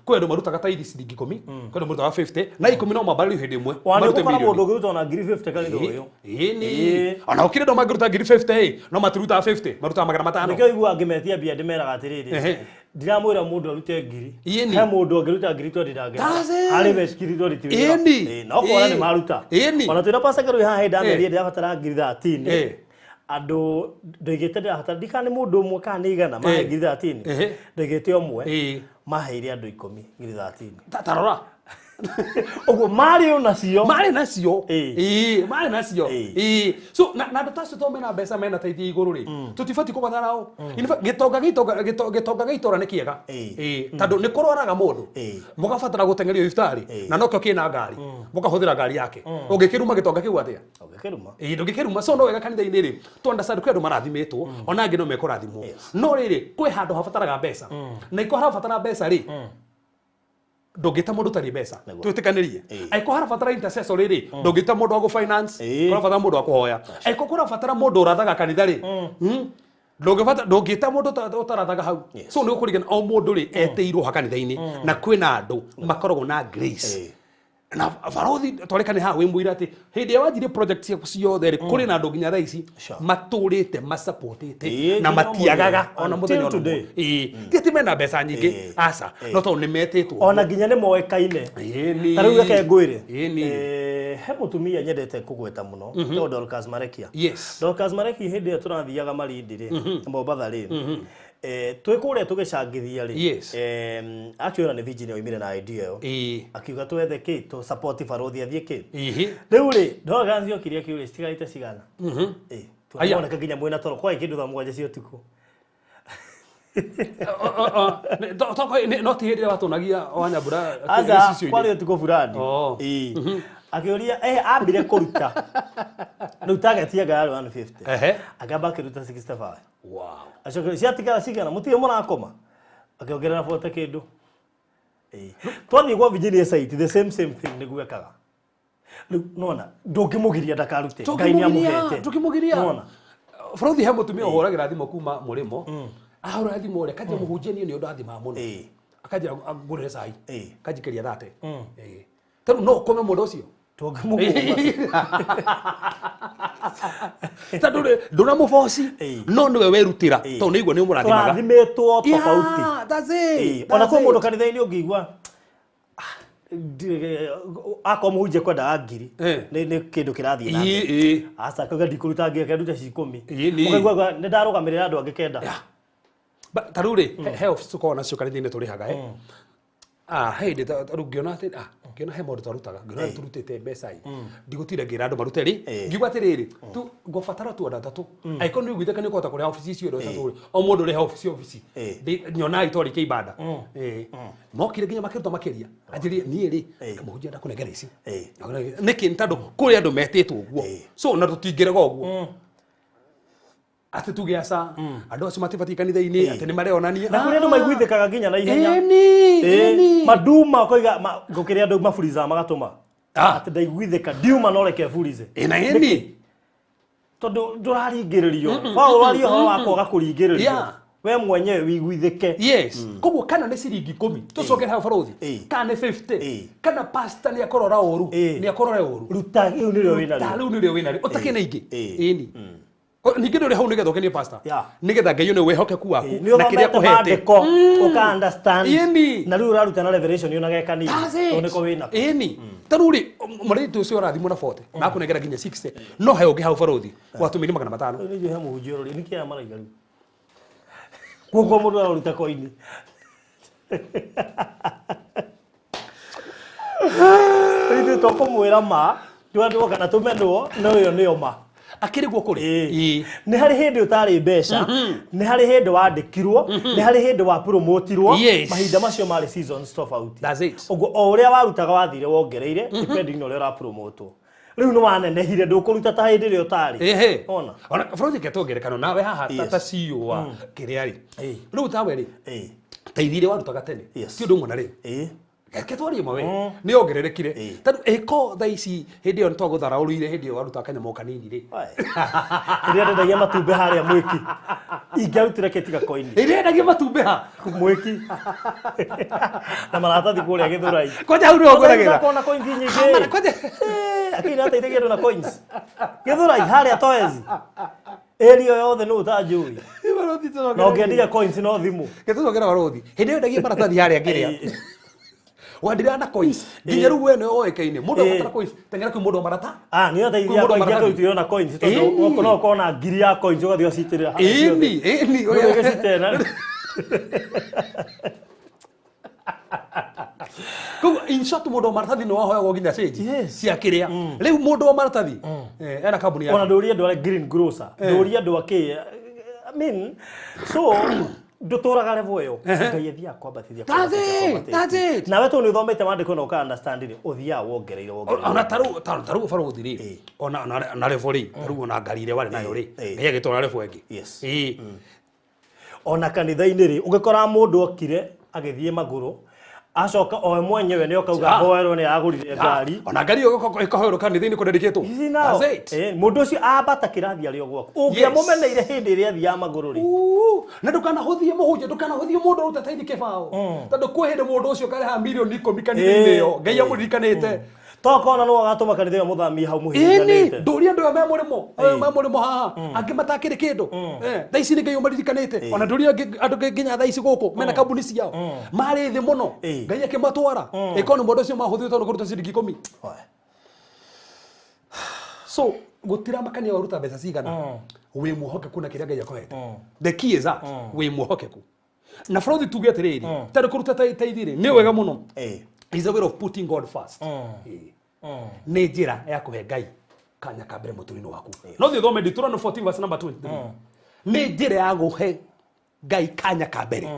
B: kwi andu marutaga tithe ciringi 10 kwi andu marutaga 50 na 10 no mabari hindi imwe
A: marute milioni mundu ungiruta na ngiri 50 kanitha uyu
B: ini ona ukire ndo magiruta ngiri 50 no maturuta 50 maruta magana matano
A: nikio igua ngimetia bia ndimeraga atiriri ndiramwira mundu arute ngiri he mundu angiruta ngiri 20 ndangera ari meskiri 20 no kora ni maruta ona twina pastor ru haha ndamerie ndabatara ngiri 13 andu ndoigite ndabatara ndikane mundu umwe kana ni igana mahe ngiri 13 ndoigite omwe maheire andu 10 ngiri 13
B: tarora
A: ogo mari nacio
B: so na ndatacio to mena mbeca mena taithi iguru ri tutifati kubatharao gitonga gaitora ni kiega tandu ni kuroraga mundu mugabatara gutengerio iftari na nokyo kina ngari mukahuthira ngari yake ungikiruma gitonga kiu atia ndungikiruma so no wega kanitha-ini ri to understand kwi andu marathimitwo ona ngi no mekurathimwo no riri kwi handu habataraga mbeca na iko harabatara mbeca ri ndungita mundu tari mbeca twitikanirie aiko harabatara intercessor riri ndungita mundu wa go finance kurabatara mundu wa kuhoya aiko kurabatara mundu urathaga kanitha ri ndungita mundu utarathaga hau so ni ukurigana o mundu ri eteirwo hakanitha-ini na kwina andu makoragwo na grace na Baruthi twarekane haha wi mwira ati hindi wajire project ciaku ciothe ri kuri na andu nginya thaa ici maturite masupportite na matiagaga ona muthenya ona ti mena mbeca nyingi aca no to ni metitwo
A: ona nginya ni moekaine tariu reke ngwire he mutumia nyendete kugweta muno no Dorcas Marekia Dorcas Marekia hindi ya turathiaga marindi ri Mombatha ri twikuria tugicangithia ri akiona ni vision yoimire na idea yo akiuga twethe ki to support Baruthi athie ki riu ri Dorcas yokiria kiuri stigaite cigana tuona kaginya mwena toro kwa kindu tha mwanje cio tuko
B: toko no ti hĩndĩ watunagia Wanyambura
A: aza kwari utuko fulani akiuria ambire kuruta no target ya gari 150 akaba kiruta 65
B: wow
A: acho ciatika cigana mutie murakoma akiongerera 40 kindu twathi gwa Virginia site the same thing niguekaga nona ndungimugiria ndakarute ngai ni amuhete
B: ndukimugiria nona Baruthi he mutumia uhuragira thimo kuma murimo ahora thimo ore kaje muhunjeni ni undu athima muno akaje agurire sai kajikeria thate taru no kome mundu ucio tadu nduna mubosi no niwe werutira to ni igwa ni murathimaga
A: rathimetwo tofauti
B: that's it
A: ona kwa mundu kanitha-ini ungigwa akomuhunjia kwenda ngiri ni kindu kirathie na asa kaga ndikuruta ngiri kenduta 10 mukaigwa ni ndarugamirira andu angi kenda
B: taruri he office ko na cio kanitha-ini turihaga hindi taru ngiona ati ngiona he maundu twarutaga ngiona turutite mbeca ndigutira ngira andu marute ri ngiuga atiriri tu ngobatara tu andatu aiko ni ugwitheka ni kota kuria office icio ndo taturi o mundu ri office nyona itori ke ibada mokire nginya makiruta makiria anjiri ni ri kamuhunjia ndakunengera ici niki ntandu kuri andu metitwo uguo so na tutingirega uguo ati tugiaca andu acio matibati kanitha-ini ati ni mareonania
A: na kuri andu maiguithikaga nginya na ihenya maduma koiga ngukiria andu mafuriza magatuma ati ndaiguithika diuma no reke furize
B: na eni
A: tondu nduraringiririo wa urario ho wakoga kuringiririo we mwenyewe wiguithike
B: yes koguo kana ni ciringi 10 tucoke ha Baruthi kana 50 kana pastor ni akorora uru ni akorora uru
A: ruta riu nirio wina
B: riu nirio wina riu utakena ingi eni ningi nduri hau nigetha ukenie pastor nigetha ngai ni wehokeku waku na kiria kuhete
A: uka understand na riu uraruta na revelation yona gekani oneko wina
B: eni taruri muritu ucio rathimo na 40 na kunengera nginya 60 no he ungi hau Baruthi watumiri 500
A: ni je hamu hujio ri nikia maraiga riu kuko mundu aruta koini ritu tokomwira ma twandu kana tumendwo no yo niyo ma
B: akirigwo kuri
A: ni hari hindi utari mbeca ni hari hindi wandikirwo ni hari hindi wa promotirwo mahinda macio mari seasons tofauti
B: that's it
A: ugo o uria warutaga wathire wongereire depending no uria ra promotwo riu no wanenehire ndukuruta ta hindi ri utari
B: ona Baruthi ketongerekano nawe haha ta CEO wa kiriari riu tawe ri teithire warutaga tene ti undu mwana ri ketwari mawe ni ongererekire tadu eko thaici hindi yo ntwaguthara uruire hindi yo waruta kanyamo kanini ri
A: iria ndendagia matumbe haria mwiki ingiarutire ketiga coin
B: iria ndendagia matumbe ha
A: mwiki na maratathi kuria Githurai
B: kwaja hau ro nguragira
A: kona coins nyingi kwaja akina ateithagia andu na coins Githurai haria toezi area yothe no utajui
B: Baruthi
A: no ngendia coins no thimu
B: ketucokera Baruthi hindi yo ndendagia maratathi haria ngiria wandira na coins nginya riu we no oekaine mundu abatara coins tengera ku mundu marata
A: ni yo teithia kwa ingia tu na coins tondu no kona ngiri ya coins ugathio citirira
B: eni
A: oya citena
B: kugo in short mundu maratathi no wahoya nginya change cia kiria riu mundu maratathi ena kambuni ya
A: ona nduria ndu green grocer nduria ndu ake I mean so nduturaga level yo ngai ethia kwambatithia
B: that's it
A: na wetu ni thomete mandiko no ka understand ri uthia wongereire
B: ona taru Baruthi ri ona na level ri taru ona ngari ire wari nayo ri ngai agitora level engi
A: ona kanitha-ini ri ungikora mundu okire agithie maguru acoka o mwenyewe ni okauga hoerwo ni agurire ngari
B: ona ngari ikohoerwo kanitha-ini kundediketwo
A: that's it mundu ucio abata kirathi ari ogwako ungia mumeneire hindi iri athia maguru ri
B: na ndukanahuthie muhunjia ndukanahuthie mundu utateithie kibao tondu kwi hindi mundu ucio kareha milioni 10 kanitha-ini yo ngai amurikanite
A: tokona no agatuma kanitha yo muthami hau muhinganite
B: nduria andu me murimo haha angi matakiri kindu thaici ni ngai umarikanite ona nduria andu nginya thaici guku mena kambuni ciao mari thi muno ngai akimatwara ikoni mundu ucio mahuthio tondu kuruta ciringi 10 so gutira makania waruta mbeca cigana wi muhokeku na kiria ngai akohete the key is that wi muhokeku na Baruthi tuge atiriri tari kuruta taithire ni wega muno is a way of putting God first ni njira ya kuhe ngai kanya kabere muturino waku no thio thome Deuteronomy 14 verse number 23 ni njira ya guhe Ngai kanya kabere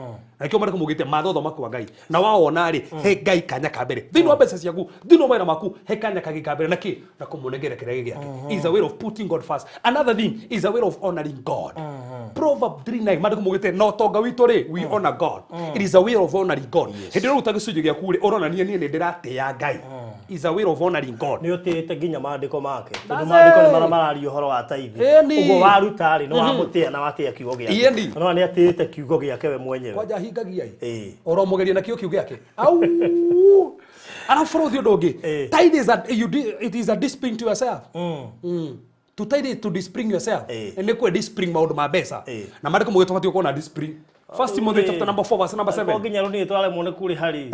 B: na kio mariko mugite matho makwa Ngai na waona ri he Ngai kanya kabere thini wa mbeca ciaku thini wa maira maku he kanya kabere na ki na kumunegera kirege giake is a way of putting God first. Another thing is a way of honoring God. Proverb 3:9 mariko mugite no tonga witu ri we honor God. It is a way of honoring God. Hindi ro utagicunje giaku ri urona nie ni ndirate ya Ngai is a way of honoring God.
A: Ni utite ginya maandiko make tondu maandiko ni maramaria uhoro wa tithe ugo waruta ri no wamutia na watia kiugo giake no ni atite kiugo giake we mwenyewe
B: kwaja hingagia oro mugeria na kiugo giake au ana follow the dogi tithe is that it is a discipline to yourself to tithe is to discipline yourself and ne ko discipline maundu ma besa na maandiko mugitobati uko na discipline. First Timothy chapter number 4 verse number 7
A: oginya runi twale mone kuri hari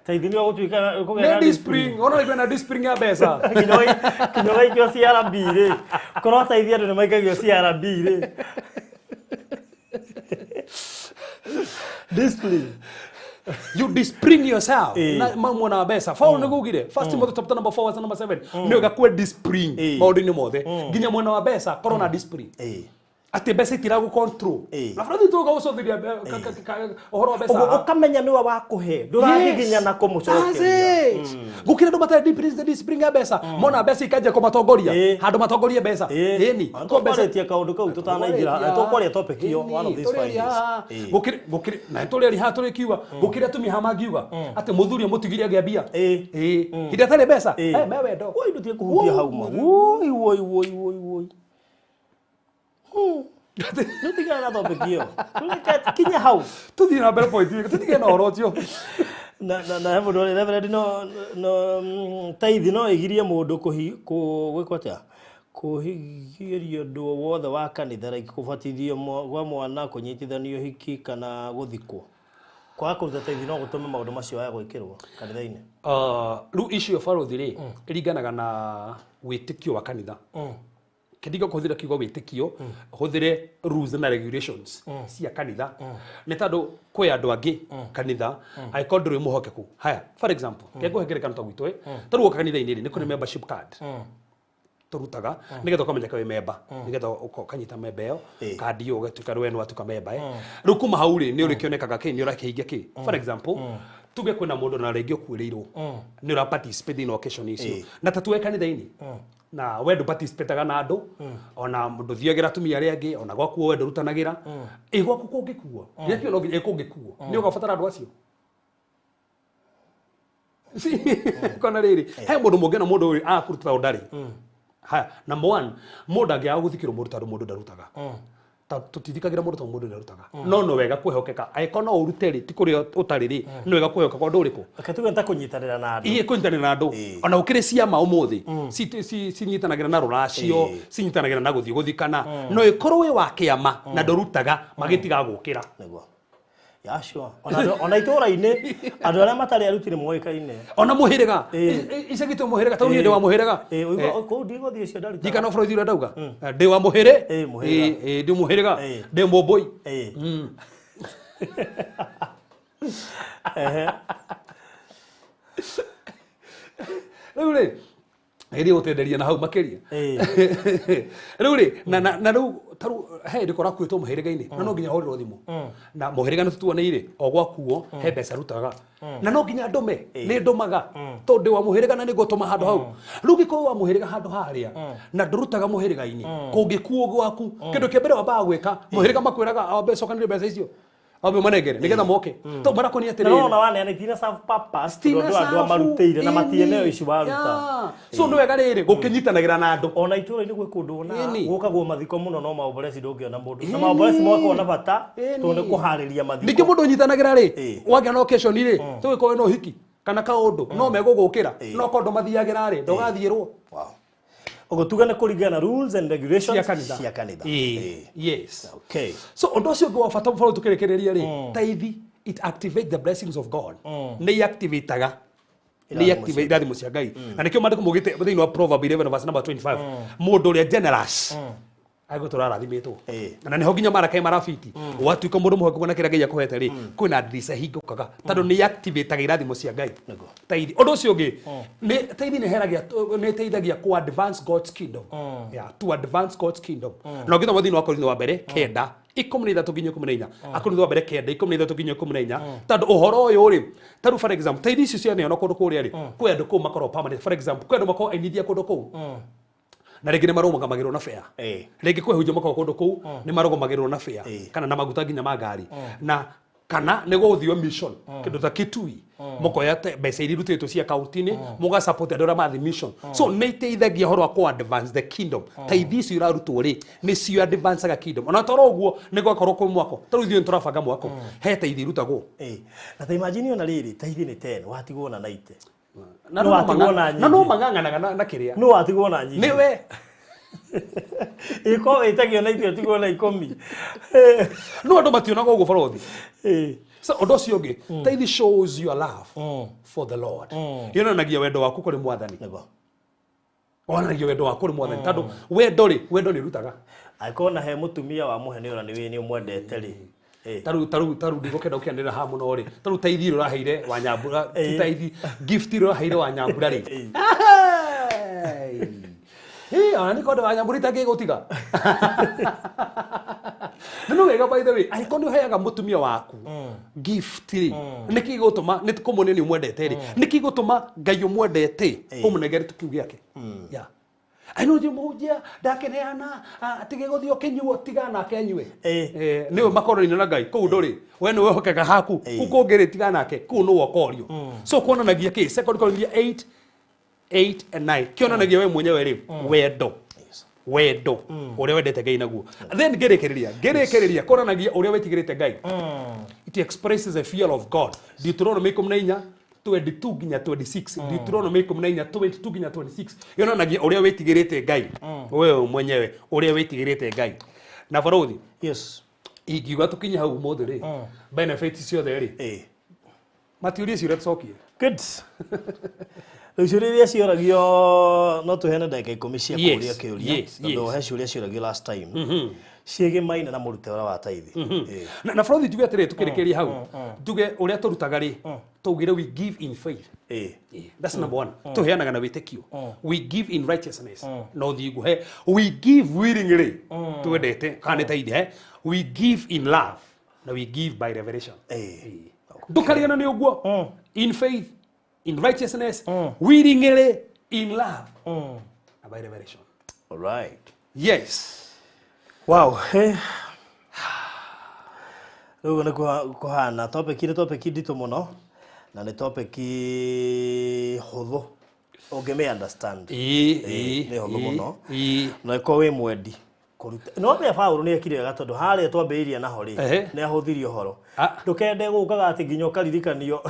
A: tithe ni ogutwika
B: ukogera discipline ona ibe na discipline ya besa
A: kinyoga ikyo ciara bire koro tithe andu ni maikagio ciara bire discipline.
B: You discipline yourself. Na mamwe na besa. Follow nigugire. First Timothy chapter number 4 verse number 7. Ni gakwe discipline. Maundu ni mothe. Ginya mwana wa besa corona discipline. Ati besa itiragu control. Na fradi tu ga ucothiria ohoro besa.
A: Ukamenya ni wa kuhe. Nduragiginya na kumucokeria.
B: Gukira ndo mata discipline ya besa. Mona besa ikaje ko matongoria. Handu matongoria besa. Ni.
A: Ko besa tia kaundu kau tutanaingira. Tokwaria topic yo one of these Fridays.
B: Gukira na tuli ha tuli kiuga. Gukira tumi hama giuga. Ati muthuri mutigiria gia bia. Hida tale besa. Mewe ndo.
A: Woi ndutie kuhutia hauma. Woi. Nutiga na topic yo. Tuleka kinya hau.
B: Tuthi na mbere point. Tutige na horo cio.
A: Na hebu ndo reverend no tithe no igirie mundu gwikwa atia kuhigirio ndu wothe wa kanitha like kubatithio gwa mwana kunyitithanio hiki kana guthikwo kwa kuruta tithe no gutume maundu macio ya gwikirwo kanitha-ini.
B: Ru issue of follow the iringanaga na witikio wa kanitha. Kidiga kuthira kigo witikio huthire rules and regulations cia kanitha ni tondu kwi andu angi kanitha aiko nduri muhokeku. Haya for example kego hegerekana to gwitwe taruo kanitha-ini ni kuni membership card turutaga nigetha ukamenya kawe member nigetha ukanyita member yo card yo ugatuika rwenu watuka member riu kuma hau ri ni urikionekaga ki ni urakihingia ki for example tuge kwina mundu na rengio kuireirwo ni ura participate in occasion icio na tatuwe kanitha-ini na we ndu participate na andu ona mundu thiagira tumia ri angi ona gwaku we ndurutanagira gwaku kungikuo yakio no nginya kungikuo ni ugabatara andu acio kona riri he mundu mungena mundu uyu akuruta udari ha number 1 mundu angi aguthikirwo mundu tandu mundu ndarutaga tutithikagira mundu tandu mundu ndarutaga no wega kwehokeka aiko no uruteri ti kuri utariri no wega kwehokeka kwa nduriku
A: akatuga nta kunyitanira na andu
B: kunyitanira na andu ona ukiri ciama umuthi cinyitanagira na ruracio cinyitanagira na guthii guthikana no ikorwo wi wa kiama na ndurutaga magitiga gukira
A: niguo yashua ona itura-ini andu aria matari arutire moikaine
B: ona muhiriga icagite muhiriga tau ni ndi wa muhiriga
A: ko ndigo thie cio ndaruta
B: dikana bũrũri ũrĩa ndauga ndi wa muhire ndi muhiriga ndi mumbui rĩu rĩ ĩrĩ ũtenderia na hau makĩria rĩu rĩ na rĩu taru he ndiko rakuĩtwo mũhĩrĩga-inĩ na no nginya hũrĩrwo thimũ na mũhĩrĩga nĩ tũtuanĩire o gwakuo he mbeca rutaga na no nginya ndume nĩ ndumaga tondũ wa mũhĩrĩga na nĩ ngũtũma handũ hau rĩu gĩkorwo wa mũhĩrĩga handũ harĩa na ndũrutaga mũhĩrĩga-inĩ kũngĩkuo gwaku kĩndũ kĩa mbere wambaga gwĩka mũhĩrĩga makwĩraga cokanĩrĩe mbeca icio abe manegere nigetha moke to marako ni atire
A: no wane ni tina serve purpose to andu amarutire na matiene ici baruta
B: so ndo wega riri gukinyitanagira na andu
A: ona itura ni gwikundu na gukagwo mathiko muno no maoboresi ndungiona mundu na maoboresi mwako na bata to ni kuhariria mathiko
B: ndike mundu nyitanagira ri wagĩa na occasion ri to wiko no hiki kana kaundu no megugukira no kondo mathiagira ri ndogathierwo
A: ogo tugana kuringana rules and regulations cia kanitha
B: yes
A: okay
B: so ondo cio go fata follow tukirekereria ri tithe it activate the blessings of God ni activateaga ni activate irathimo cia Ngai na nikio mandiko mugite thiini wa Proverbs 11 verse number 25 mundu ria generous aigo turarathimĩtwo na nĩho nginya marakai marabiti watuĩka mũndũ mũhokeku kuona kĩrĩa Ngai akũhete rĩ kwĩna ndirica hingukaga tondũ nĩ activate irathimo cia Ngai Tithe ũndũ ũcio ũngĩ nĩ Tithe nĩ teithagia ku advance God's kingdom to advance God's kingdom na ũngĩthoma thĩinĩ wa Korintho wa mbere kenda 13 nginya 14 Akorintho wa mbere kenda 13 nginya 14 tondũ ũhoro ũyũ rĩ taru for example Tithe icio cia neona kũndũ kũrĩa rĩ kwĩ andũ kũu makorwo permanent for example kwĩ andũ makorwo ainithia kũndũ kũu na rĩngĩ nĩ marũgamagĩrwo na fare rĩngĩ kwĩ hujia makorwo kũndũ kũu nĩ marũgamagĩrwo na fare kana na maguta nginya ma ngari na kana nĩ gũthio mission kĩndũ ta Kitui mukoya mbeca iria irutĩtwo cia akaunti-inĩ muga support andũ arĩa mathi mission so nĩ iteithagia horo wa ku advance the kingdom Tithe icio irarutwo rĩ nĩ cio advance kingdom ona toro ũguo nĩ gwakorwo kwĩ mwako tarũ ithuĩ tũrabanga mwako he Tithe irutagwo
A: na ta imagine ona rĩrĩ Tithe nĩ 10 watigwo na 90
B: na no mang'ang'anaga na kĩrĩa
A: no watigwo na nyinyi
B: nĩwe
A: iko itagio na ithuĩ tigwo na 10
B: no andũ mationaga ũguo borothi so ũndũ ũcio ũngĩ Tithe shows your love for the Lord yonanagia wendo waku kũrĩ mwathani wonanagia wendo waku kũrĩ mwathani tondũ wendo nĩ rutaga
A: aikona he mutumia wa muhe nĩ ona nĩ mwendete rĩ
B: taru ndigũkenda ũkĩanĩrĩra ha mũno rĩ taru Tithe ũraheire wa Nyambura Tithe gift ũraheire wa Nyambura rĩ ona nĩ kondo wa Nyambura itangĩgũtiga no wega by the way aikoni ũheaga mutumia waku gift rĩ nĩkĩ gũtũma nĩ kũmũnĩ nĩ mwendete rĩ nĩkĩ gũtũma Ngai ũmwendete ũmũnegere tukiu gĩake Aino jimujia ndakeneana atige guthio kinyuo tigana kenywe niwe makoroni na Ngai kuu nduri we niwe hokega haku ukongere tigana ke kuu no wokorio so kuonanagia ki 2 Corinthians 8 and 9 kionanagia we mwenyewe ri wendo uria wendete Ngai naguo then gerekereria kuonanagia uria wetigirite Ngai it expresses a fear of God Deuteronomy 14 22 nginya 26 Deuteronomy 14 22 nginya 26 yonanagia uria wetigirite Ngai wewe mwenyewe uria wetigirite Ngai na Baruthi ingiuga tukinye hau mothe ri benefits ciothe ri matiurie ciũria tucokie
A: good rĩu ciũria iria cioragio no tuhene ndagĩka 10 cia kũũria kĩũria tondũ he ciũria cioragio last time ciĩgĩmaine na mũrute ũrĩa wa Tithe
B: na Baruthi tuge atĩrĩ tukĩrĩkĩria hau tuge ũrĩa tũrutaga rĩ tugire we give in faith that's number 1 tuheanaga na wĩtĩkio we give in righteousness no thiguhe we give willingly twendete kana Tithe we give in love na we give by revelation ndũkariana nĩ ũguo in faith in righteousness willingly in love and by revelation
A: all right
B: yes
A: wow rĩu nĩ kũhana topic nditũ mũno na nĩ topic hũthũ ũngĩmĩ understand nĩ hũthũ mũno na ĩko wĩ mwendi kũruta no me Paulo nĩ ekire wega tondũ harĩa twambĩrĩria naho rĩ nĩ ahũthirie ũhoro ndũkende gũkaga atĩ nginya ũkaririkanio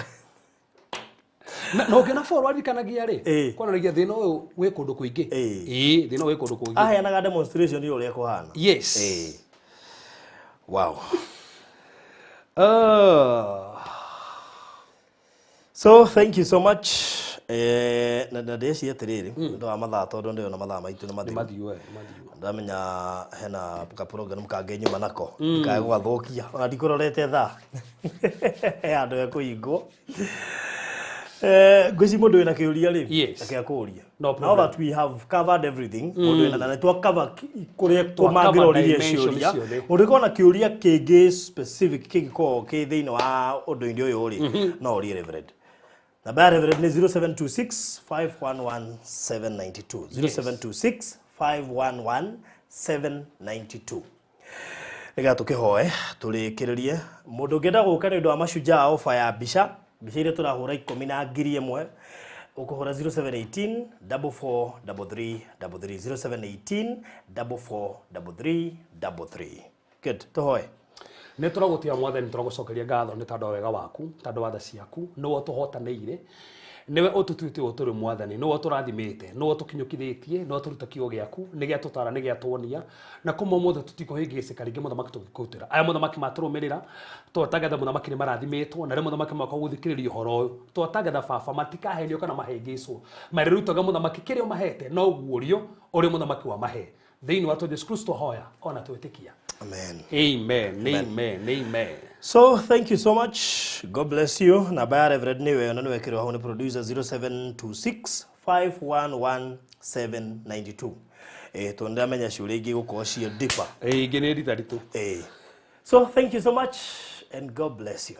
B: no ngena forward kanagia ri kwanaragia thina uyu wi kundu kuingi thina wi kundu kuingi
A: aheanaga demonstration iyo uria kuhana
B: yes
A: wow so thank you so much na ndeci atiriri ndo wa mathaa tondu ndio na mathaa maitu ni mathiu ndamenya hena ka program kange nyuma nako kae gwathukia ona ndikurorete thaa andu ekuingo gweci mundu wina kiuria ri akia kuria now that we have covered everything mundu wina na twa cover kuria kumangiroririe ciuria mundu kona kiuria kingi specific kingiko ki thiini wa undu-ini uyu ri no ri reverend na ba reverend ni 0726 511 792 0726 511 792 ega tukihoe turikiririe mundu ngenda guka ni ndu wa mashujaa ofa ya bica iria turahura 10,000 ukuhura 0718 4433 0718 4433 good tuhoe
B: ne turagutia mwathani turagucokeria ngatho ni tondu wega waku tondu watha ciaku niwe tuhotaneire niwe ututuite uturi mwathani niwe turathimite niwe tukinyukithitie niwe turuta kiugo giaku ni gia tutara ni gia tuonia na kuma mothe tutikohingicika ringi muthamaki tugikutira aya muthamaki maturumirira twatangatha muthamaki ni marathimitwo na ri muthamaki mako guthikiriria uhoro uyu twatangatha baba matikahenio kana mahengicwo marirutaga muthamaki kirio mahete no guorio uri muthamaki wa mahe thĩinĩ wa Jesũ Kristo hoya ona twĩtĩkia.
A: Amen.
B: Amen.
A: So thank you so much. God bless you. Na baya Reverend niwe na niwe kiro hau ni producer 0726 511792. Tonda menya shule igi gukorwo cio deeper.
B: Ingi ni rita ritu.
A: So thank you so much and God bless you.